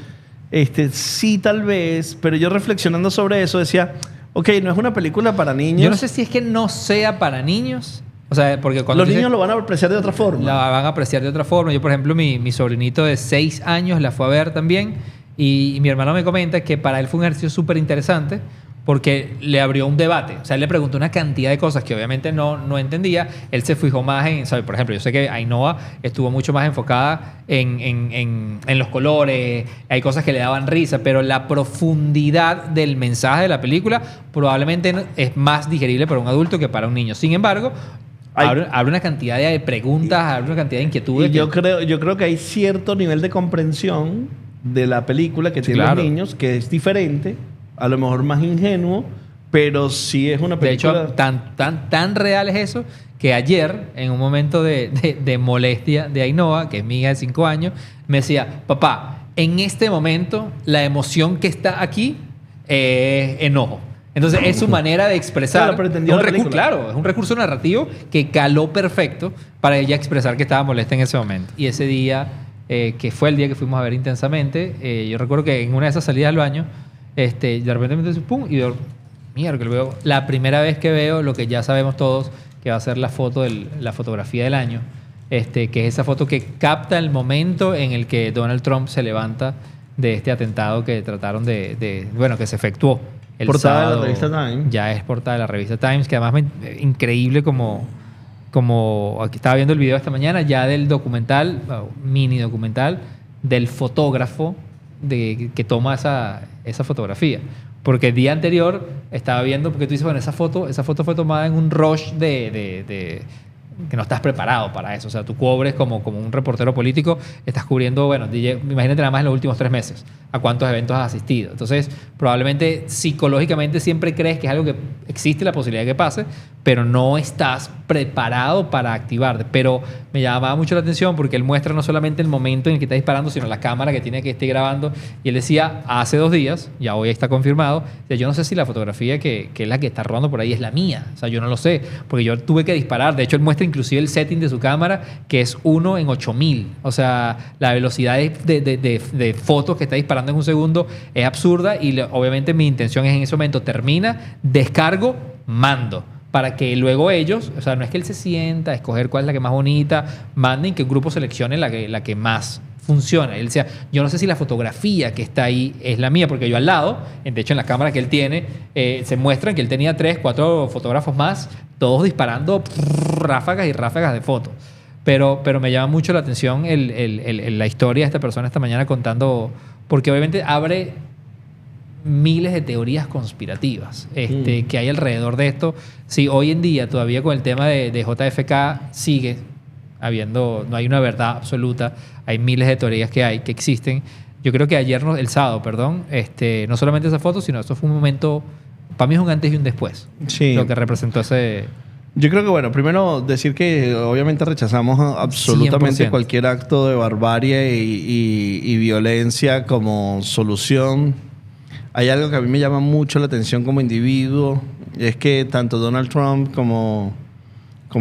Sí, tal vez, pero yo reflexionando sobre eso decía, ok, no es una película para niños. Yo no sé si es que no sea para niños. O sea, porque cuando los niños lo van a apreciar de otra forma. La van a apreciar de otra forma. Yo, por ejemplo, mi sobrinito de 6 años la fue a ver también. Y mi hermano me comenta que para él fue un ejercicio súper interesante porque le abrió un debate. O sea, él le preguntó una cantidad de cosas que obviamente no entendía. Él se fijó más en, ¿sabes? Por ejemplo, yo sé que Ainhoa estuvo mucho más enfocada en los colores, hay cosas que le daban risa, pero la profundidad del mensaje de la película probablemente es más digerible para un adulto que para un niño. Sin embargo, abre una cantidad de preguntas, abre una cantidad de inquietudes. Y yo creo que hay cierto nivel de comprensión de la película que tienen los niños que es diferente, a lo mejor más ingenuo, pero sí es una película. De hecho, tan real es eso que ayer, en un momento de molestia de Ainhoa, que es mi hija de 5 años, me decía, papá, en este momento la emoción que está aquí es enojo. Entonces es su manera de expresar. Claro, es un recurso narrativo que caló perfecto para ella expresar que estaba molesta en ese momento. Y ese día, que fue el día que fuimos a ver Intensamente, yo recuerdo que en una de esas salidas al baño, de repente me dice, pum, y yo, mierda, que lo veo. La primera vez que veo lo que ya sabemos todos, que va a ser la fotografía del año, que es esa foto que capta el momento en el que Donald Trump se levanta de este atentado que trataron que se efectuó el portada sábado. De la revista Times. Ya es portada de la revista Times, que además increíble como aquí estaba viendo el video esta mañana ya del documental, mini documental, del fotógrafo que toma esa fotografía. Porque el día anterior estaba viendo, porque tú dices, bueno, esa foto fue tomada en un rush que no estás preparado para eso. O sea, tú cubres como un reportero político, estás cubriendo, imagínate nada más en los últimos 3 meses, a cuántos eventos has asistido. Entonces, probablemente psicológicamente siempre crees que es algo que existe la posibilidad de que pase, pero no estás preparado para activarte. Pero me llamaba mucho la atención porque él muestra no solamente el momento en el que está disparando, sino la cámara que tiene que estar grabando. Y él decía, hace 2 días, ya hoy está confirmado, yo no sé si la fotografía que es la que está rodando por ahí es la mía. O sea, yo no lo sé, porque yo tuve que disparar. De hecho, él muestra inclusive el setting de su cámara, que es 1 en 8000. O sea, la velocidad de fotos que está disparando en un segundo es absurda y obviamente mi intención es en ese momento termina, descargo, mando. Para que luego ellos, o sea, no es que él se sienta a escoger cuál es la que más bonita, manden que un grupo seleccione la que más funciona. Él decía, yo no sé si la fotografía que está ahí es la mía, porque yo al lado, de hecho en la cámara que él tiene, se muestran que él tenía 3, 4 fotógrafos más, todos disparando ráfagas y ráfagas de fotos. Pero me llama mucho la atención la historia de esta persona esta mañana contando, porque obviamente abre miles de teorías conspirativas que hay alrededor de esto. Sí, hoy en día todavía con el tema de JFK sigue habiendo, no hay una verdad absoluta, hay miles de teorías que existen. Yo creo que el sábado, no solamente esa foto, sino esto fue un momento, para mí es un antes y un después, sí, lo que representó ese. Yo creo que, primero decir que obviamente rechazamos absolutamente 100%. cualquier acto de barbarie y violencia como solución hay algo que a mí me llama mucho la atención como individuo, es que tanto Donald Trump como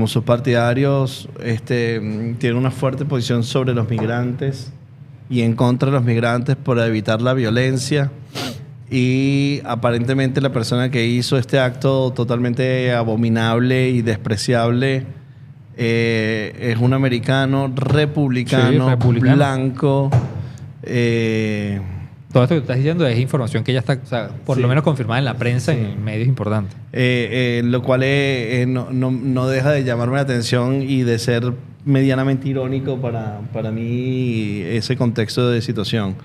sus partidarios tienen una fuerte posición sobre los migrantes y en contra de los migrantes para evitar la violencia. Y aparentemente la persona que hizo este acto totalmente abominable y despreciable es un americano republicano, blanco. Todo esto que estás diciendo es información que ya está, o sea, por lo menos confirmada en la prensa, en medios importantes. Lo cual no deja de llamarme la atención y de ser medianamente irónico para mí ese contexto de situación.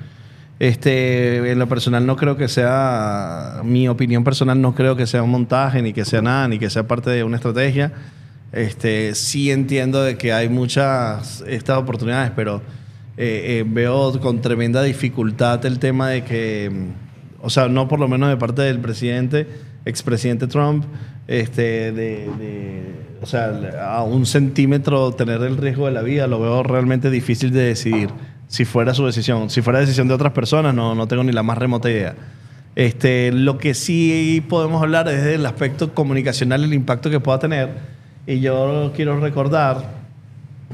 En lo personal no creo que sea, mi opinión personal no creo que sea un montaje, ni que sea nada, ni que sea parte de una estrategia. Sí entiendo de que hay muchas estas oportunidades, pero veo con tremenda dificultad el tema de que, o sea, no por lo menos de parte del expresidente Trump, o sea, a un centímetro tener el riesgo de la vida, lo veo realmente difícil de decidir. Si fuera su decisión. Si fuera decisión de otras personas, no tengo ni la más remota idea. Lo que sí podemos hablar es del aspecto comunicacional, el impacto que pueda tener. Y yo quiero recordar,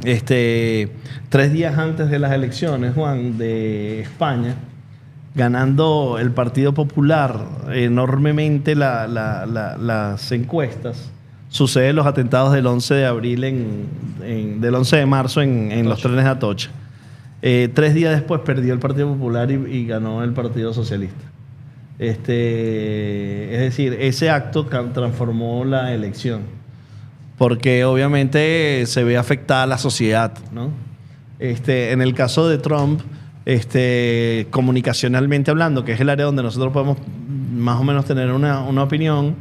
3 días antes de las elecciones, Juan, de España, ganando el Partido Popular enormemente las encuestas, suceden los atentados del 11 de abril del 11 de marzo en los trenes de Atocha. 3 días después perdió el Partido Popular y ganó el Partido Socialista. Es decir, ese acto transformó la elección, porque obviamente se ve afectada la sociedad, ¿no? En el caso de Trump, comunicacionalmente hablando, que es el área donde nosotros podemos más o menos tener una opinión,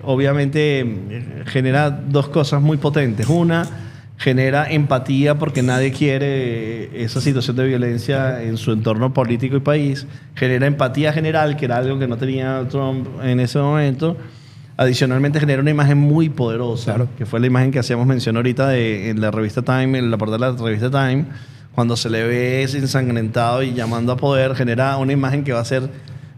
obviamente genera 2 cosas muy potentes. Una, genera empatía porque nadie quiere esa situación de violencia en su entorno político y país. Genera empatía general, que era algo que no tenía Trump en ese momento. Adicionalmente genera una imagen muy poderosa, claro, que fue la imagen que hacíamos mención ahorita en la revista Time, en la portada de la revista Time, cuando se le ve ensangrentado y llamando a poder, genera una imagen que va a ser...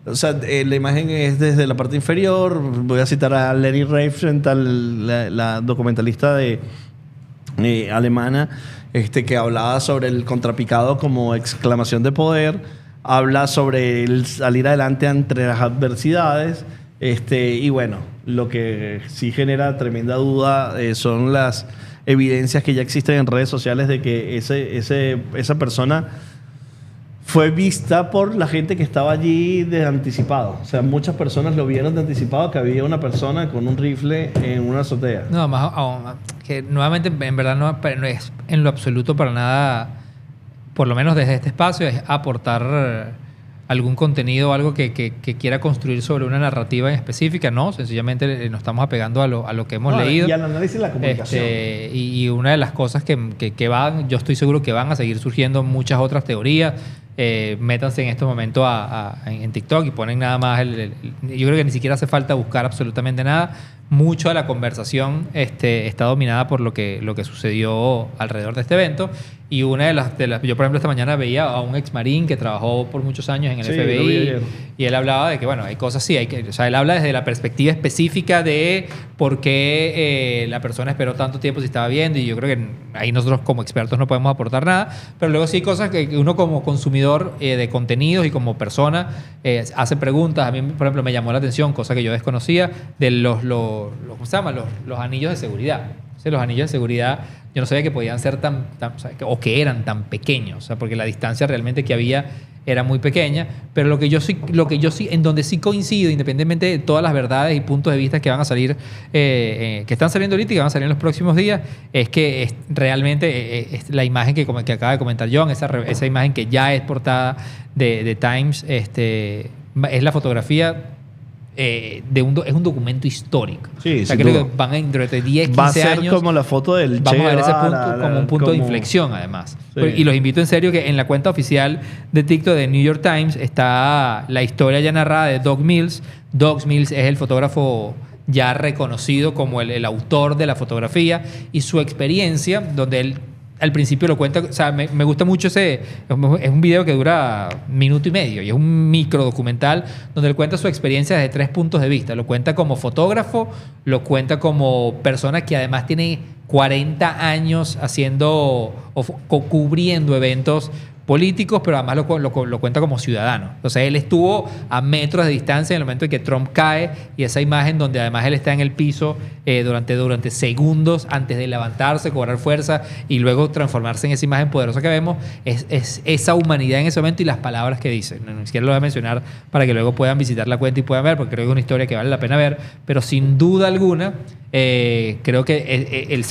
O sea, la imagen es desde la parte inferior. Voy a citar a Leni Riefenstahl, la documentalista alemana, que hablaba sobre el contrapicado como exclamación de poder, habla sobre el salir adelante ante las adversidades, y bueno, lo que sí genera tremenda duda son las evidencias que ya existen en redes sociales de que esa persona fue vista por la gente que estaba allí de anticipado. O sea, muchas personas lo vieron de anticipado, que había una persona con un rifle en una azotea. No, más que nuevamente, en verdad, no es en lo absoluto para nada, por lo menos desde este espacio, es aportar algún contenido o algo que quiera construir sobre una narrativa en específica. No, sencillamente nos estamos apegando a lo que hemos leído. Y al análisis de la comunicación. Y una de las cosas que van, yo estoy seguro que van a seguir surgiendo muchas otras teorías. Métanse en estos momentos en TikTok y ponen nada más yo creo que ni siquiera hace falta buscar absolutamente nada. Mucho de la conversación está dominada por lo que sucedió alrededor de este evento. Y una de las yo, por ejemplo, esta mañana veía a un ex marín que trabajó por muchos años en el FBI, y él hablaba de que, bueno, hay cosas sí, o sea, él habla desde la perspectiva específica de por qué la persona esperó tanto tiempo si estaba viendo, y yo creo que ahí nosotros como expertos no podemos aportar nada, pero luego sí hay cosas que uno como consumidor de contenidos y como persona hace preguntas. A mí, por ejemplo, me llamó la atención, cosa que yo desconocía, de ¿cómo se llama? Los anillos de seguridad. Los anillos de seguridad, yo no sabía que podían ser o que eran tan pequeños, o sea, porque la distancia realmente que había era muy pequeña. Pero lo que yo sí, en donde sí coincido, independientemente de todas las verdades y puntos de vista que van a salir, que están saliendo ahorita y que van a salir en los próximos días, es que realmente la imagen que acaba de comentar John, esa imagen que ya es portada de Times, es la fotografía. Es un documento histórico. Sí, o sea, creo que van dentro de 10, 15 años. Va a ser años, como la foto del Che. Vamos a ver ese punto como un punto de inflexión, además. Sí. Y los invito en serio que en la cuenta oficial de TikTok de New York Times está la historia ya narrada de Doug Mills. Doug Mills es el fotógrafo ya reconocido como el autor de la fotografía, y su experiencia, donde él al principio lo cuenta, o sea, me gusta mucho es un video que dura 1 minuto y medio y es un micro documental donde él cuenta su experiencia desde 3 puntos de vista. Lo cuenta como fotógrafo, lo cuenta como persona que además tiene 40 años haciendo o cubriendo eventos políticos, pero además lo cuenta como ciudadano. Entonces él estuvo a metros de distancia en el momento en que Trump cae y esa imagen donde además él está en el piso durante segundos antes de levantarse, cobrar fuerza y luego transformarse en esa imagen poderosa que vemos, es esa humanidad en ese momento y las palabras que dice. No, ni siquiera lo voy a mencionar para que luego puedan visitar la cuenta y puedan ver, porque creo que es una historia que vale la pena ver, pero sin duda alguna creo que el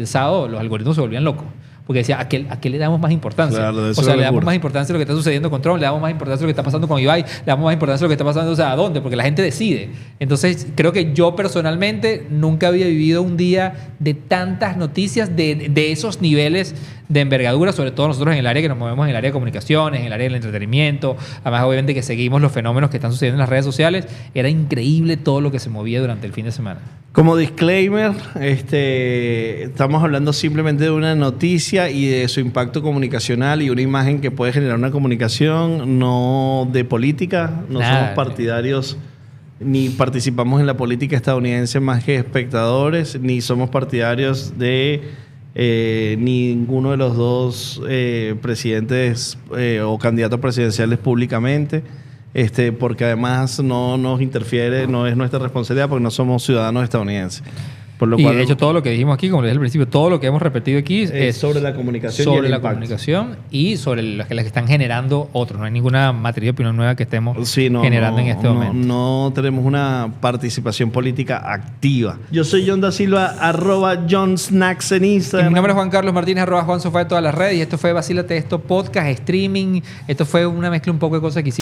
sábado los algoritmos se volvían locos. Porque decía, ¿a qué le damos más importancia? Claro, o sea, le damos más importancia a lo que está sucediendo con Trump, le damos más importancia a lo que está pasando con Ibai, le damos más importancia a lo que está pasando, o sea, ¿a dónde? Porque la gente decide. Entonces, creo que yo personalmente nunca había vivido un día de tantas noticias de esos niveles de envergadura, sobre todo nosotros en el área que nos movemos, en el área de comunicaciones, en el área del entretenimiento. Además, obviamente, que seguimos los fenómenos que están sucediendo en las redes sociales. Era increíble todo lo que se movía durante el fin de semana. Como disclaimer, estamos hablando simplemente de una noticia y de su impacto comunicacional y una imagen que puede generar una comunicación, no de política. No somos partidarios ni participamos en la política estadounidense más que espectadores, ni somos partidarios de ninguno de los dos presidentes o candidatos presidenciales públicamente. Porque además no nos interfiere, no es nuestra responsabilidad porque no somos ciudadanos estadounidenses. Por lo cual, de hecho, todo lo que dijimos aquí, como les dije al principio, todo lo que hemos repetido aquí es sobre la comunicación sobre la comunicación y sobre las que están generando otros. No hay ninguna materia de opinión nueva que estemos generando en este momento. No tenemos una participación política activa. Yo soy John da Silva, @JohnSnacks en Instagram. Y mi nombre es Juan Carlos Martínez, @JuanSofá en todas las redes. Y esto fue Vacílate Esto, podcast, streaming. Esto fue una mezcla un poco de cosas que hicimos.